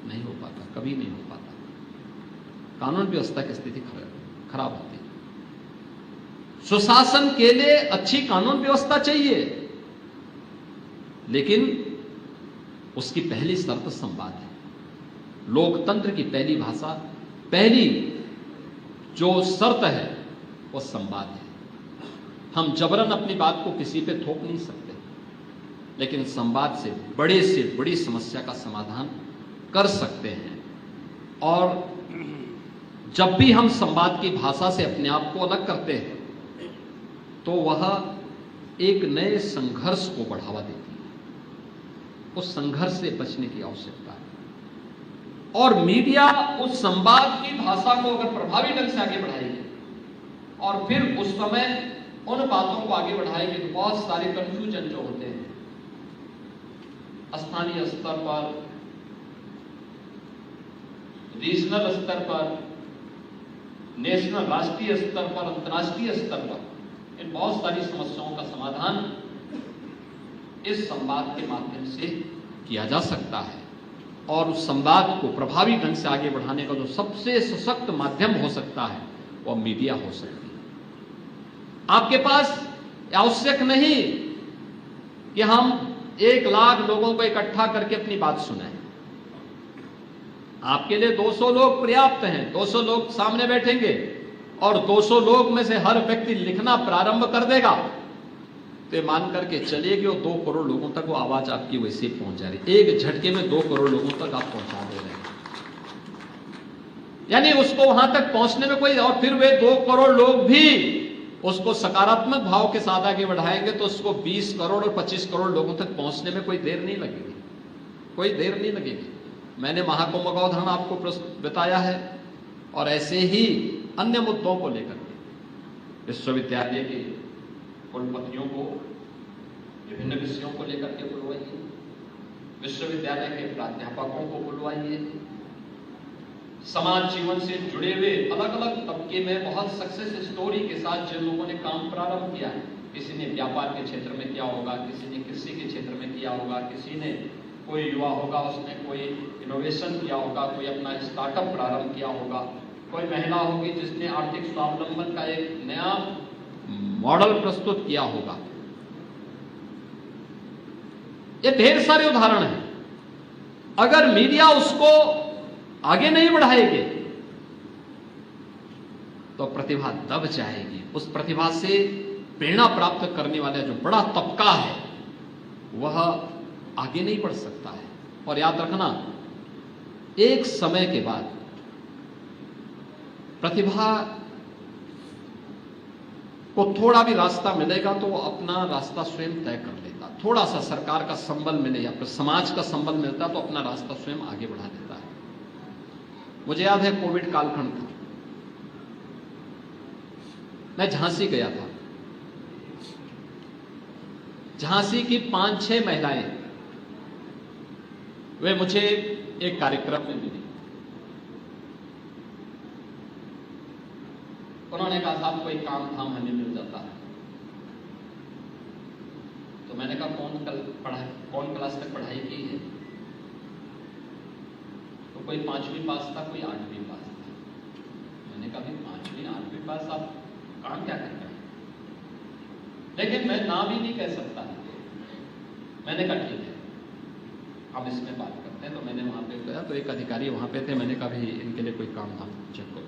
नहीं हो पाता, कभी नहीं हो पाता। कानून व्यवस्था की स्थिति खराब होती है। सुशासन के लिए अच्छी कानून व्यवस्था चाहिए। लेकिन उसकी पहली शर्त संवाद है। लोकतंत्र की पहली भाषा, पहली जो शर्त है वो संवाद है। हम जबरन अपनी बात को किसी पे थोप नहीं सकते, लेकिन संवाद से बड़ी समस्या का समाधान कर सकते हैं। और जब भी हम संवाद की भाषा से अपने आप को अलग करते हैं तो वह एक नए संघर्ष को बढ़ावा देती है। उस संघर्ष से बचने की आवश्यकता है। और मीडिया उस संवाद की भाषा को अगर प्रभावी ढंग से आगे बढ़ाएगी और फिर उस समय उन बातों को आगे बढ़ाएगी तो बहुत सारे कंफ्यूजन जो होते हैं स्थानीय स्तर पर, रीजनल स्तर पर, नेशनल राष्ट्रीय स्तर पर, अंतर्राष्ट्रीय स्तर पर, इन बहुत सारी समस्याओं का समाधान इस संवाद के माध्यम से किया जा सकता है। और उस संवाद को प्रभावी ढंग से आगे बढ़ाने का जो सबसे सशक्त माध्यम हो सकता है वह मीडिया हो सकती है। आपके पास आवश्यक नहीं कि हम 1 लाख लोगों को इकट्ठा करके अपनी बात सुनाएं। आपके लिए 200 लोग पर्याप्त हैं। 200 लोग सामने बैठेंगे और 200 लोग में से हर व्यक्ति लिखना प्रारंभ कर देगा तो मान करके चलिए कि वो 2 करोड़ लोगों तक वो आवाज आपकी वैसे पहुंच जा रही। एक झटके में 2 करोड़ लोगों तक आप पहुंचा दे रहे हैं। यानी उसको वहां तक पहुंचने में कोई, और फिर वे 2 करोड़ लोग भी उसको सकारात्मक भाव के साथ आगे बढ़ाएंगे तो उसको 20 करोड़ और 25 करोड़ लोगों तक पहुंचने में कोई देर नहीं लगेगी, कोई देर नहीं लगेगी। मैंने महाकुंभ का उदाहरण आपको बताया है और ऐसे ही अन्य मुद्दों को लेकर के विश्वविद्यालय के कुलपतियों को विभिन्न विषयों को लेकर के बुलवाइए, विश्वविद्यालय के प्राध्यापकों को बुलवाइए, समाज जीवन से जुड़े हुए अलग अलग तबके में बहुत सक्सेस स्टोरी के साथ जिन लोगों ने काम प्रारंभ किया है, किसी ने व्यापार के क्षेत्र में किया होगा, किसी ने कृषि के क्षेत्र में किया होगा, किसी ने, कोई युवा होगा उसने कोई इनोवेशन किया होगा, कोई अपना स्टार्टअप प्रारंभ किया होगा, कोई महिला होगी जिसने आर्थिक स्वावलंबन का एक नया मॉडल प्रस्तुत किया होगा। ये ढेर सारे उदाहरण हैं। अगर मीडिया उसको आगे नहीं बढ़ाएगी तो प्रतिभा दब जाएगी। उस प्रतिभा से प्रेरणा प्राप्त करने वाला जो बड़ा तबका है वह आगे नहीं बढ़ सकता है। और याद रखना, एक समय के बाद प्रतिभा को थोड़ा भी रास्ता मिलेगा तो वो अपना रास्ता स्वयं तय कर लेता। थोड़ा सा सरकार का संबल मिले या फिर समाज का संबल मिलता तो अपना रास्ता स्वयं आगे बढ़ा देता है। मुझे याद है कोविड कालखंड था, मैं झांसी गया था। झांसी की 5-6 महिलाएं वे मुझे एक कार्यक्रम में मिली। उन्होंने कहा साहब कोई काम धाम हमें मिल जाता है। तो मैंने कहा कौन क्लास तक पढ़ाई की है? तो कोई 5वीं पास था, कोई 8वीं पास था। मैंने कहा भाई 5वीं 8वीं पास आप काम क्या कर रहे हैं? लेकिन मैं नाम ही नहीं कह सकता। मैंने कहा ठीक है हम इसमें बात करते हैं। तो मैंने वहां पे गया तो एक अधिकारी वहां पे थे। मैंने कहा भाई इनके लिए कोई काम था चेक करो।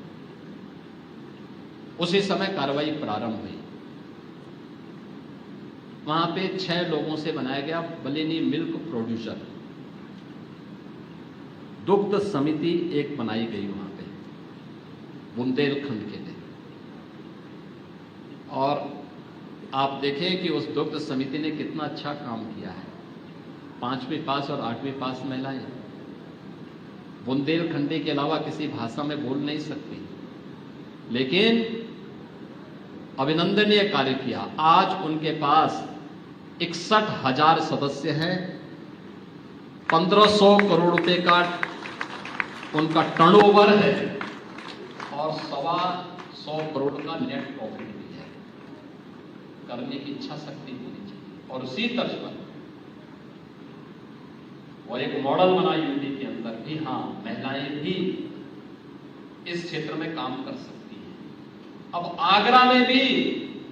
उसी समय कार्रवाई प्रारंभ हुई। वहां पे 6 लोगों से बनाया गया बलिनी मिल्क प्रोड्यूसर दुग्ध समिति एक बनाई गई वहां पे बुंदेलखंड के लिए। और आप देखें कि उस दुग्ध समिति ने कितना अच्छा काम किया है। 5वीं पास और 8वीं पास महिलाएं बुंदेलखंडी के अलावा किसी भाषा में बोल नहीं सकती, लेकिन अभिनंदनीय कार्य किया। आज उनके पास 61,000 सदस्य हैं, 1500 करोड़ रुपए का उनका टर्नओवर है और 125 करोड़ का नेट प्रॉफिट भी है। करने की इच्छा शक्ति होनी चाहिए। और उसी तर्ज पर और एक मॉडल बना यूपी के अंदर भी, हाँ महिलाएं भी इस क्षेत्र में काम कर सकती हैं। अब आगरा में भी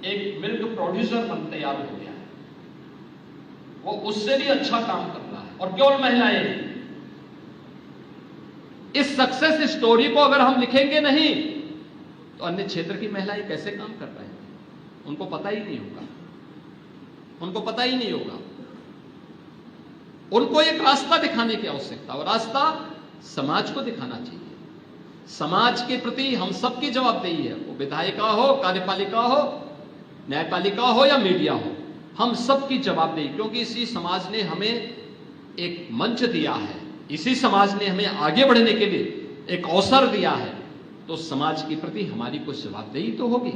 एक मिल्क प्रोड्यूसर तैयार हो गया है। वो उससे भी अच्छा काम कर रहा है, और केवल महिलाएं। इस सक्सेस स्टोरी को अगर हम लिखेंगे नहीं तो अन्य क्षेत्र की महिलाएं कैसे काम कर रही हैं, उनको पता ही नहीं होगा, उनको पता ही नहीं होगा। उनको एक रास्ता दिखाने की आवश्यकता, और रास्ता समाज को दिखाना चाहिए। समाज के प्रति हम सबकी जवाबदेही है, वो विधायिका हो, कार्यपालिका हो, न्यायपालिका हो या मीडिया हो, हम सबकी जवाबदेही, क्योंकि इसी समाज ने हमें एक मंच दिया है, इसी समाज ने हमें आगे बढ़ने के लिए एक अवसर दिया है, तो समाज के प्रति हमारी कुछ जवाबदेही तो होगी।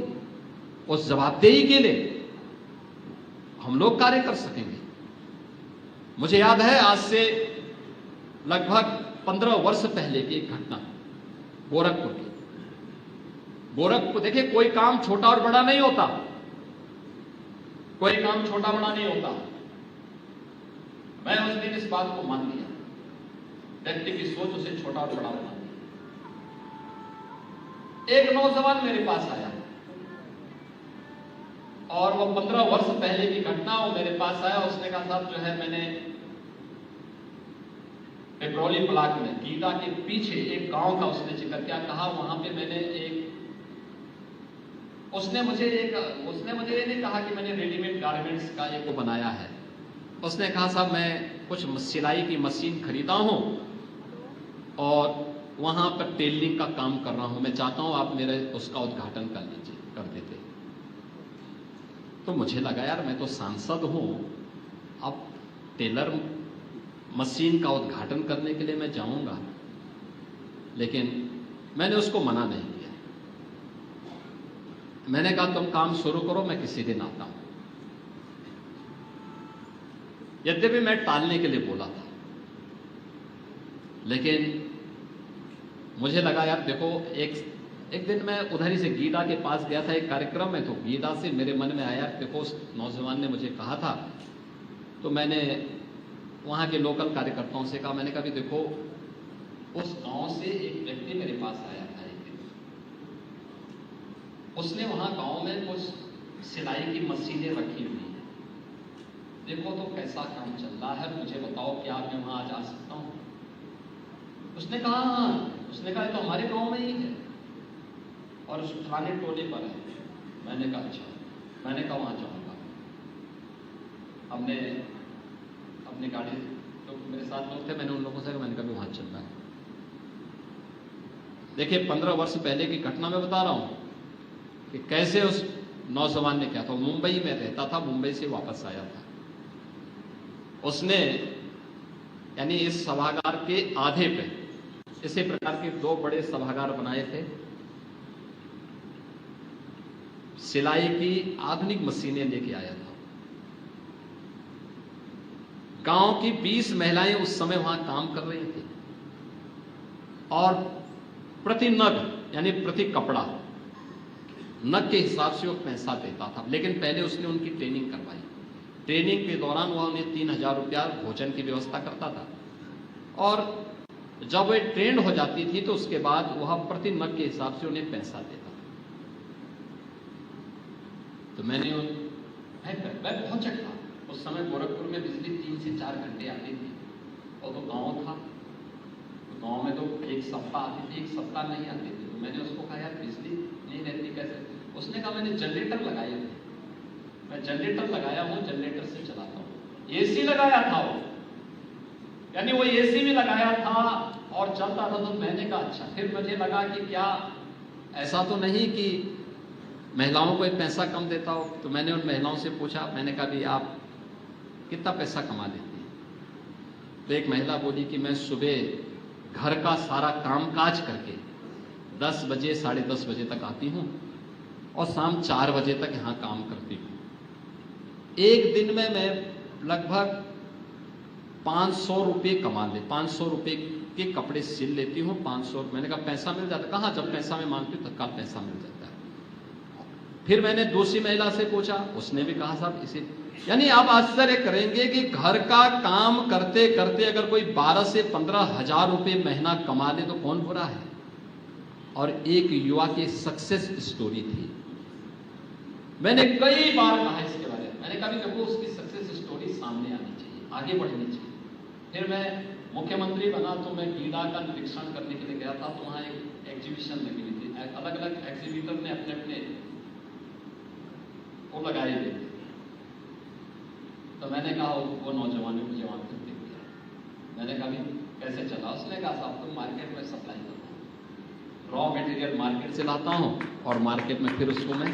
उस जवाबदेही के लिए हम लोग कार्य कर सकेंगे। मुझे याद है आज से लगभग 15 वर्ष पहले की एक घटना, गोरखपुर की। गोरखपुर देखिए, कोई काम छोटा और बड़ा नहीं होता, कोई काम छोटा बड़ा नहीं होता। मैं उस दिन इस बात को मान लिया, व्यक्ति की सोच उसे छोटा और बड़ा बना दी। एक नौजवान मेरे पास आया, और वो 15 वर्ष पहले की घटना, वो मेरे पास आया। उसने कहा साहब, जो है मैंने पेट्रोली ब्लॉक में गीता के पीछे एक गांव का उसने जिक्र किया, कहा वहां पे मैंने उसने मुझे ये नहीं कहा कि मैंने रेडीमेड गारमेंट्स का एक वो बनाया है। उसने कहा साहब मैं कुछ सिलाई की मशीन खरीदा हूं और वहां पर टेलरिंग का काम कर रहा हूं, मैं चाहता हूं आप मेरे उसका उद्घाटन कर देते। तो मुझे लगा यार, मैं तो सांसद हूं, अब टेलर मशीन का उद्घाटन करने के लिए मैं जाऊंगा, लेकिन मैंने उसको मना नहीं किया। मैंने कहा तुम काम शुरू करो, मैं किसी दिन आता हूं। यद्यपि मैं टालने के लिए बोला था, लेकिन मुझे लगा यार देखो, एक दिन मैं उधर ही से गीता के पास गया था एक कार्यक्रम में, तो गीता से मेरे मन में आया, देखो उस नौजवान ने मुझे कहा था, तो मैंने वहां के लोकल कार्यकर्ताओं से कहा, मैंने कहा भी देखो, उस गांव से एक व्यक्ति मेरे पास आया था एक दिन, उसने वहां गांव में कुछ सिलाई की मशीनें रखी हुई हैं, देखो तो कैसा काम चल रहा है, मुझे बताओ क्या मैं वहां जा सकता हूं? उसने कहा हाँ, उसने कहा तो हमारे गांव में ही है और उस फलाने टोले पर है। मैंने कहा अच्छा, मैंने कहा वहां जाऊंगा। हमने अपनी गाड़ी, तो मेरे साथ लोग थे, मैंने उन लोगों से कहा, मैंने कहा वहां चलना है। देखिए 15 वर्ष पहले की घटना मैं बता रहा हूं कि कैसे उस नौजवान ने क्या था। मुंबई में रहता था, मुंबई से वापस आया था। उसने यानी इस सभागार के आधे पे इसी प्रकार के 2 बड़े सभागार बनाए थे, सिलाई की आधुनिक मशीनें लेके आया था। गांव की 20 महिलाएं उस समय वहां काम कर रही थी, और प्रति नग यानी प्रति कपड़ा नग के हिसाब से वो पैसा देता था। लेकिन पहले उसने उनकी ट्रेनिंग करवाई। ट्रेनिंग के दौरान वह उन्हें 3000 रुपया भोजन की व्यवस्था करता था, और जब वे ट्रेंड हो जाती थी तो उसके बाद वह प्रति नग के हिसाब से उन्हें पैसा देता था। तो मैं पहुंचा था उस समय। गोरखपुर में बिजली 3 से 4 घंटे आती थी, और तो गांव था, तो गांव में तो एक सप्ताह आती थी, एक सप्ताह नहीं आती थी। तो मैंने उसको कहा यार बिजली नहीं रहती कैसे? उसने कहा मैंने जनरेटर लगाए थे, मैं जनरेटर लगाया हूं, जनरेटर से चलाता हूं। एसी लगाया था वो, यानी वो एसी भी लगाया था और चलता था। तो मैंने कहा अच्छा। फिर मुझे लगा कि क्या ऐसा तो नहीं कि महिलाओं को एक पैसा कम देता हो? तो मैंने उन महिलाओं से पूछा, मैंने कहा भी आप कितना पैसा कमा लेती हैं? तो एक महिला बोली कि मैं सुबह घर का सारा कामकाज करके 10 बजे 10:30 बजे तक आती हूं और शाम 4 बजे तक यहां काम करती हूं। एक दिन में मैं लगभग 500 रुपये कमा ले, 500 रुपये के कपड़े सिल लेती हूँ। 500। मैंने कहा पैसा मिल जाता? कहाँ, जब पैसा मैं मांगती हूँ तत्काल पैसा मिल जाता है। फिर मैंने दूसरी महिला से पूछा, उसने भी कहा साहब इसे, यानी आप आश्चर्य करेंगे कि घर का काम करते करते अगर कोई 12 से 15 हजार रुपये महीना कमा ले तो कौन बुरा है। और एक युवा की सक्सेस स्टोरी थी। मैंने कई बार कहा इसके बारे में, मैंने कहा देखो उसकी सक्सेस स्टोरी सामने आनी चाहिए। आगे बढ़नी चाहिए। फिर मैं मुख्यमंत्री बना तो मैं गीला का निरीक्षण करने के लिए गया था, तो वहाँ एक एग्जीबिशन लगी हुई थी, अलग अलग एग्जीबिटर ने अपने अपने वो लगाए हुए थे। तो मैंने कहा वो नौजवानों को जवाब देख दिया, मैंने कहा भी कैसे चला? उसने कहा साहब तो मार्केट में सप्लाई करता हूँ, रॉ मटेरियल मार्केट से लाता हूँ और मार्केट में फिर उसको मैं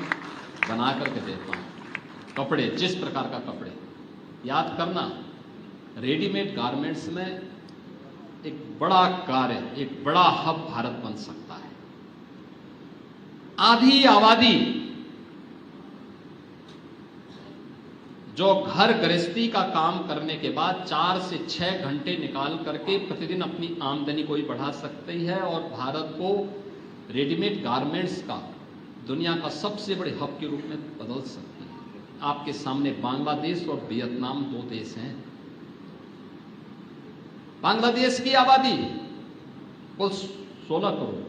बना करके देता हूँ। कपड़े, जिस प्रकार का कपड़े, याद करना रेडीमेड गारमेंट्स में एक बड़ा कार्य, एक बड़ा हब भारत बन सकता है। आधी आबादी जो घर गृहस्थी का काम करने के बाद 4 से 6 घंटे निकाल करके प्रतिदिन अपनी आमदनी को ही बढ़ा सकती है और भारत को रेडीमेड गारमेंट्स का दुनिया का सबसे बड़े हब के रूप में बदल सकती है। आपके सामने बांग्लादेश और वियतनाम 2 देश हैं। बांग्लादेश की आबादी कुल 16 करोड़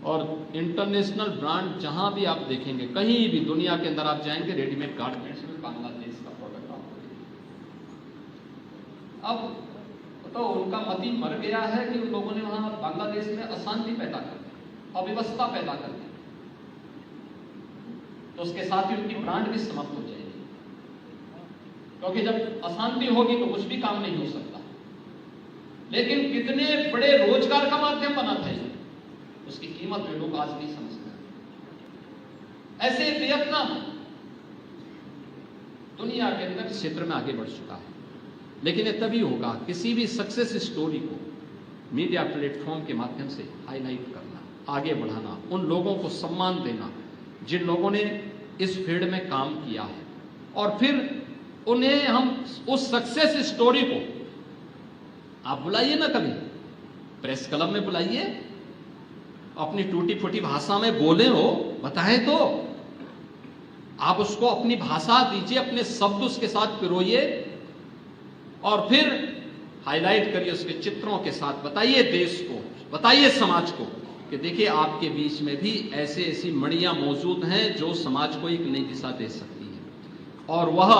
और इंटरनेशनल ब्रांड जहां भी आप देखेंगे, कहीं भी दुनिया के अंदर आप जाएंगे, रेडीमेड गारमेंट्स में बांग्लादेश का प्रोडक्ट आपको मिलेगा। अब तो उनका मति मर गया है कि उन लोगों ने वहां बांग्लादेश में अशांति पैदा कर दी, अव्यवस्था पैदा कर दी, तो उसके साथ ही उनकी ब्रांड भी समाप्त हो जाएगी, क्योंकि जब अशांति होगी तो कुछ भी काम नहीं हो सकता। लेकिन कितने बड़े रोजगार का माध्यम बना था, उसकी कीमत में लोग आज नहीं समझते। ऐसे वियतनाम दुनिया के अंदर क्षेत्र में आगे बढ़ चुका है, लेकिन ये तभी होगा किसी भी सक्सेस स्टोरी को मीडिया प्लेटफॉर्म के माध्यम से हाईलाइट करना, आगे बढ़ाना, उन लोगों को सम्मान देना जिन लोगों ने इस फील्ड में काम किया है, और फिर उन्हें हम उस सक्सेस स्टोरी को आप बुलाइए ना, कभी प्रेस क्लब में बुलाइए, अपनी टूटी फूटी भाषा में बोले हो, बताएं तो आप उसको अपनी भाषा दीजिए, अपने शब्द उसके साथ पिरोइए और फिर हाईलाइट करिए उसके चित्रों के साथ। बताइए देश को, बताइए समाज को कि देखिए आपके बीच में भी ऐसे ऐसी मणियां मौजूद हैं जो समाज को एक नई दिशा दे सकती है। और वह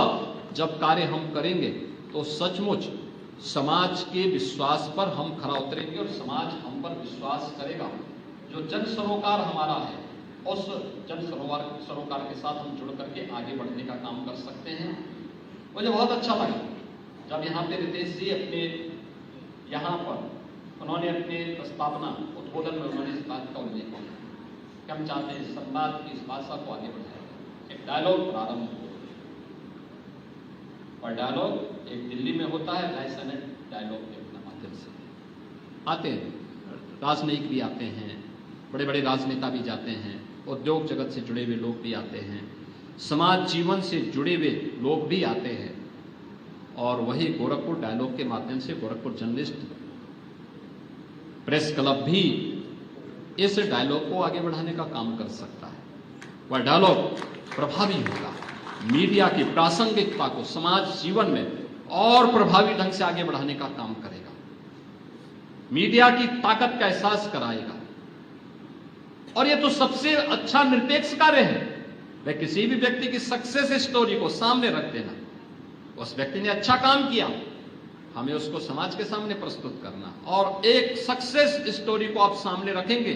जब कार्य हम करेंगे तो सचमुच समाज के विश्वास पर हम खरा उतरेंगे और समाज हम पर विश्वास करेगा। जो जन सरोकार हमारा है, उस जन सरोकार के साथ हम जुड़ करके आगे बढ़ने का काम कर सकते हैं। मुझे बहुत अच्छा लगा जब यहाँ पे रितेश जी अपने यहाँ पर उन्होंने अपने प्रस्तावना उद्बोधन में उन्होंने इस बात का उल्लेख किया कि हम चाहते हैं संवाद की इस भाषा को आगे बढ़ाएं, एक डायलॉग प्रारंभ हो, और डायलॉग एक दिल्ली में होता है, 2.5 मिनट डायलॉग के माध्यम से आते हैं, राजनयिक भी आते हैं, बड़े बड़े राजनेता भी जाते हैं, उद्योग जगत से जुड़े हुए लोग भी आते हैं, समाज जीवन से जुड़े हुए लोग भी आते हैं, और वही गोरखपुर डायलॉग के माध्यम से गोरखपुर जर्नलिस्ट प्रेस क्लब भी इस डायलॉग को आगे बढ़ाने का काम कर सकता है। वह डायलॉग प्रभावी होगा, मीडिया की प्रासंगिकता को समाज जीवन में और प्रभावी ढंग से आगे बढ़ाने का काम करेगा, मीडिया की ताकत का एहसास कराएगा। और यह तो सबसे अच्छा निरपेक्ष कार्य है, वह किसी भी व्यक्ति की सक्सेस स्टोरी को सामने रख देना, उस व्यक्ति ने अच्छा काम किया, हमें उसको समाज के सामने प्रस्तुत करना, और एक सक्सेस स्टोरी को आप सामने रखेंगे,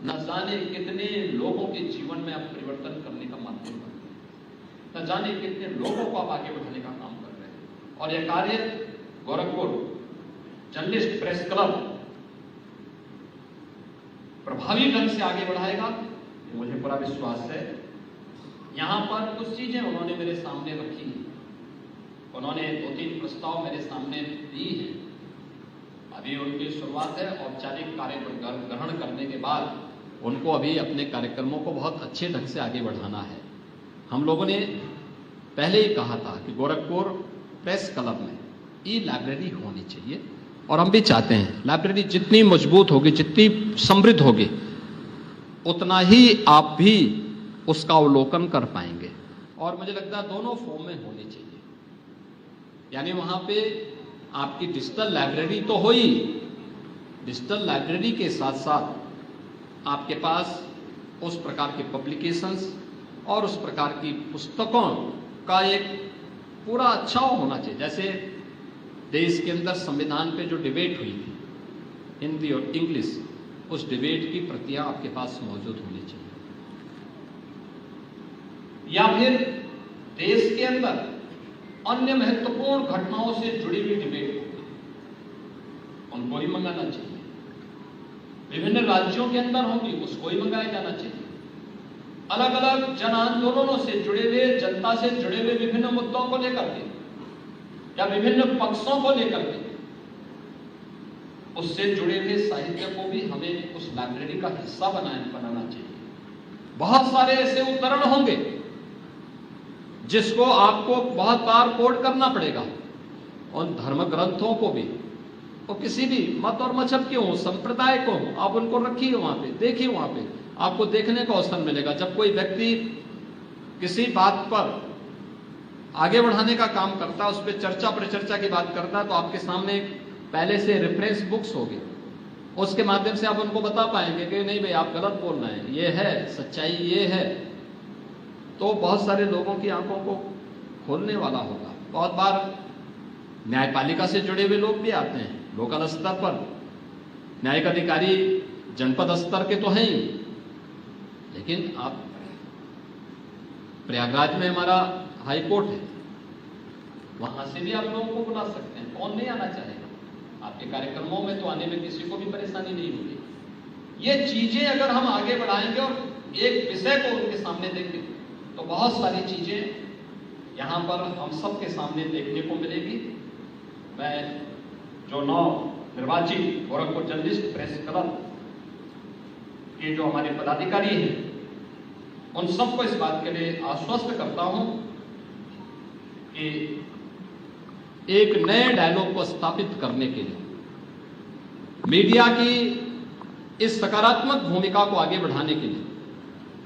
न जाने कितने लोगों के जीवन में आप परिवर्तन करने का माध्यम बन रहे हैं, न जाने कितने लोगों को आप आगे बढ़ाने का काम कर रहे हैं। और यह कार्य गोरखपुर जर्नलिस्ट प्रेस क्लब प्रभावी ढंग से आगे बढ़ाएगा, मुझे पूरा विश्वास है। यहां पर कुछ चीजें उन्होंने मेरे सामने रखी, उन्होंने 2-3 प्रस्ताव मेरे सामने दी हैं, अभी उनकी शुरुआत है, औपचारिक कार्य ग्रहण करने के बाद उनको अभी अपने कार्यक्रमों को बहुत अच्छे ढंग से आगे बढ़ाना है। हम लोगों ने पहले ही कहा था कि गोरखपुर प्रेस क्लब में ई लाइब्रेरी होनी चाहिए, और हम भी चाहते हैं लाइब्रेरी जितनी मजबूत होगी, जितनी समृद्ध होगी, उतना ही आप भी उसका अवलोकन कर पाएंगे। और मुझे लगता है दोनों फॉर्म में होनी चाहिए, यानी वहां पे आपकी डिजिटल लाइब्रेरी तो हो ही, डिजिटल लाइब्रेरी के साथ साथ आपके पास उस प्रकार के पब्लिकेशंस और उस प्रकार की पुस्तकों का एक पूरा अच्छा होना चाहिए। जैसे देश के अंदर संविधान पे जो डिबेट हुई थी हिंदी और इंग्लिश, उस डिबेट की प्रतियां आपके पास मौजूद होनी चाहिए। या फिर देश के अंदर अन्य महत्वपूर्ण घटनाओं से जुड़ी हुई डिबेट होगी, उनको ही मंगाना चाहिए। विभिन्न राज्यों के अंदर होंगी, उसको ही मंगाया जाना चाहिए। अलग अलग जन आंदोलनों से जुड़े हुए, जनता से जुड़े हुए विभिन्न मुद्दों को लेकर के या विभिन्न पक्षों को लेकर के उससे जुड़े हुए साहित्य को भी हमें उस लाइब्रेरी का हिस्सा बनाना चाहिए। बहुत सारे ऐसे उद्धरण होंगे जिसको आपको बहुत बार कोट करना पड़ेगा। उन धर्म ग्रंथों को भी, वो किसी भी मत और मजहब के हों, संप्रदाय को हों, आप उनको रखिए वहां पे, देखिए वहां पे आपको देखने का अवसर मिलेगा। जब कोई व्यक्ति किसी बात पर आगे बढ़ाने का काम करता है, उस पर चर्चा परिचर्चा की बात करता है, तो आपके सामने पहले से रेफरेंस बुक्स होगी, उसके माध्यम से आप उनको बता पाएंगे कि नहीं भाई आप गलत बोल रहे हैं, ये है सच्चाई, ये है। तो बहुत सारे लोगों की आंखों को खोलने वाला होगा। बहुत बार न्यायपालिका से जुड़े हुए लोग भी आते हैं, लोकल स्तर पर न्यायिक अधिकारी जनपद स्तर के तो हैं ही, लेकिन आप प्रयागराज में हमारा हाई कोर्ट है, वहां से भी आप लोगों को बुला सकते हैं। कौन नहीं आना चाहेगा? आपके कार्यक्रमों में तो आने में किसी को भी परेशानी नहीं होगी। ये चीजें अगर हम आगे बढ़ाएंगे और एक विषय को उनके सामने देंगे तो बहुत सारी चीजें यहां पर हम सबके सामने देखने को मिलेगी। मैं जो निर्वाचित गोरखपुर जर्नलिस्ट प्रेस क्लब के जो हमारे पदाधिकारी हैं, उन सबको इस बात के लिए आश्वस्त करता हूं कि एक नए डायलॉग को स्थापित करने के लिए, मीडिया की इस सकारात्मक भूमिका को आगे बढ़ाने के लिए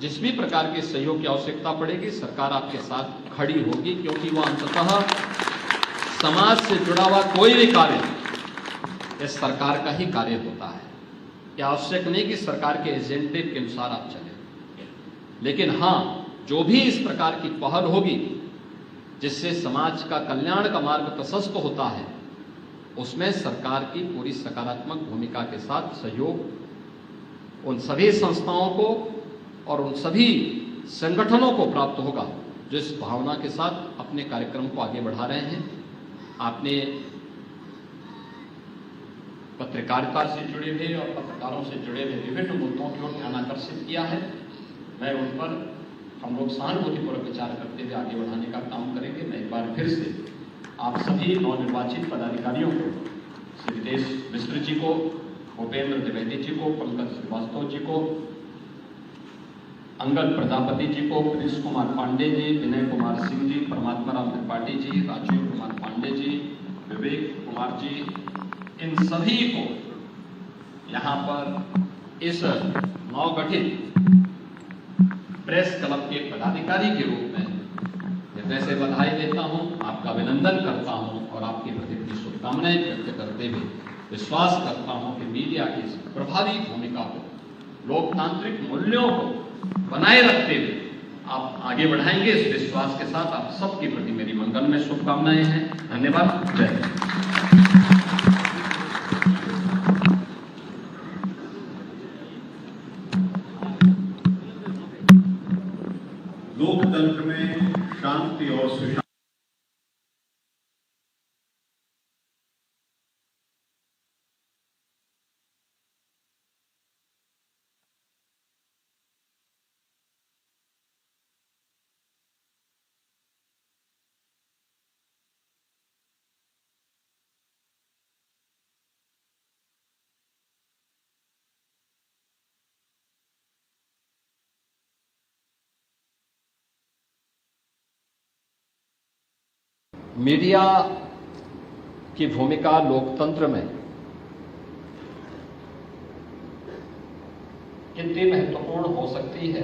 जिस भी प्रकार के सहयोग की आवश्यकता पड़ेगी, सरकार आपके साथ खड़ी होगी। क्योंकि वह अंततः समाज से जुड़ा हुआ कोई भी कार्य इस सरकार का ही कार्य होता है। यह आवश्यक नहीं कि सरकार के एजेंडे के अनुसार आप चले, लेकिन हां, जो भी इस प्रकार की पहल होगी जिससे समाज का कल्याण का मार्ग प्रशस्त होता है, उसमें सरकार की पूरी सकारात्मक भूमिका के साथ सहयोग उन सभी संस्थाओं को और उन सभी संगठनों को प्राप्त होगा जो इस भावना के साथ अपने कार्यक्रम को आगे बढ़ा रहे हैं। आपने पत्रकारिता से जुड़े हुए और पत्रकारों से जुड़े हुए विभिन्न मुद्दों की ओर ध्यान आकर्षित किया है। मैं उन पर हम लोग सहानुभूतिपूर्वक विचार करते हुए आगे बढ़ाने का काम करेंगे। मैं एक बार फिर से आप सभी नवनिर्वाचित पदाधिकारियों को, श्री रितेश मिश्र जी को, भूपेंद्र द्विवेदी जी को, पंकज श्रीवास्तव जी को, अंगद प्रजापति जी को, प्रिंस कुमार पांडे जी, विनय कुमार सिंह जी, परमात्मा राम त्रिपाठी जी, राजीव कुमार पांडे जी, विवेक कुमार जी, इन सभी को यहाँ पर इस नवगठित प्रेस क्लब के पदाधिकारी के रूप में हृदय से बधाई देता हूं, आपका अभिनंदन करता हूं और आपके प्रति अपनी शुभकामनाएं व्यक्त करते हुए विश्वास करता हूं कि मीडिया की इस प्रभावी भूमिका को, लोकतांत्रिक मूल्यों को बनाए रखते हुए आप आगे बढ़ाएंगे। इस विश्वास के साथ आप सबके प्रति मेरी मंगल में शुभकामनाएं हैं। धन्यवाद। जय हिंद। लोकतंत्र में शांति और सुशासन मीडिया की भूमिका लोकतंत्र में कितनी महत्वपूर्ण हो सकती है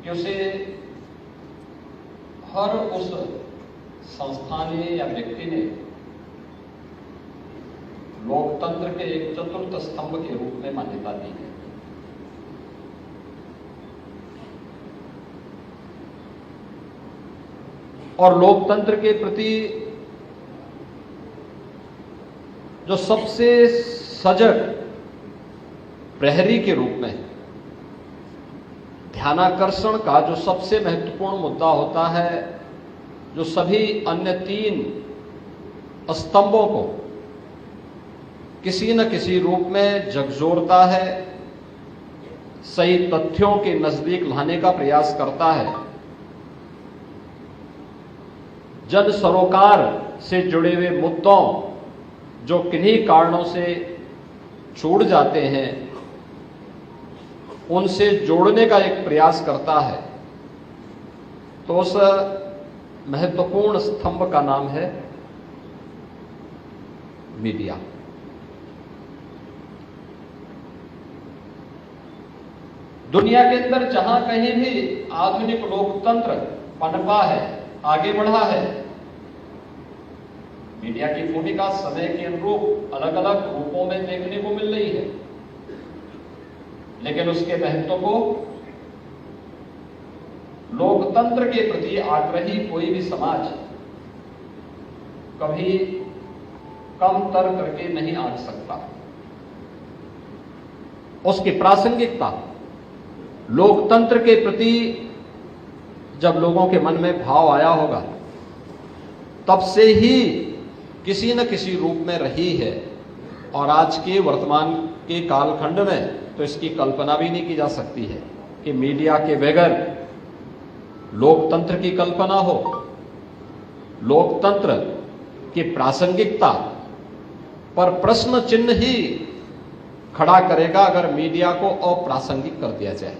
कि उसे हर उस संस्था ने या व्यक्ति ने लोकतंत्र के एक चतुर्थ स्तंभ के रूप में मान्यता दी है। और लोकतंत्र के प्रति जो सबसे सजग प्रहरी के रूप में ध्यानाकर्षण का जो सबसे महत्वपूर्ण मुद्दा होता है, जो सभी अन्य 3 स्तंभों को किसी न किसी रूप में झकझोरता है, सही तथ्यों के नजदीक लाने का प्रयास करता है, जन सरोकार से जुड़े हुए मुद्दों जो किन्हीं कारणों से छूट जाते हैं उनसे जोड़ने का एक प्रयास करता है। तो उस महत्वपूर्ण स्तंभ का नाम है मीडिया। दुनिया के अंदर जहां कहीं भी आधुनिक लोकतंत्र पनपा है, आगे बढ़ा है, मीडिया की भूमिका समय के अनुरूप अलग अलग रूपों में देखने को मिल रही है, लेकिन उसके महत्व को लोकतंत्र के प्रति आग्रही कोई भी समाज कभी कम तर करके नहीं आंक सकता। उसकी प्रासंगिकता लोकतंत्र के प्रति जब लोगों के मन में भाव आया होगा तब से ही किसी न किसी रूप में रही है, और आज के वर्तमान के कालखंड में तो इसकी कल्पना भी नहीं की जा सकती है कि मीडिया के बगैर लोकतंत्र की कल्पना हो। लोकतंत्र की प्रासंगिकता पर प्रश्न चिन्ह ही खड़ा करेगा अगर मीडिया को अप्रासंगिक कर दिया जाए।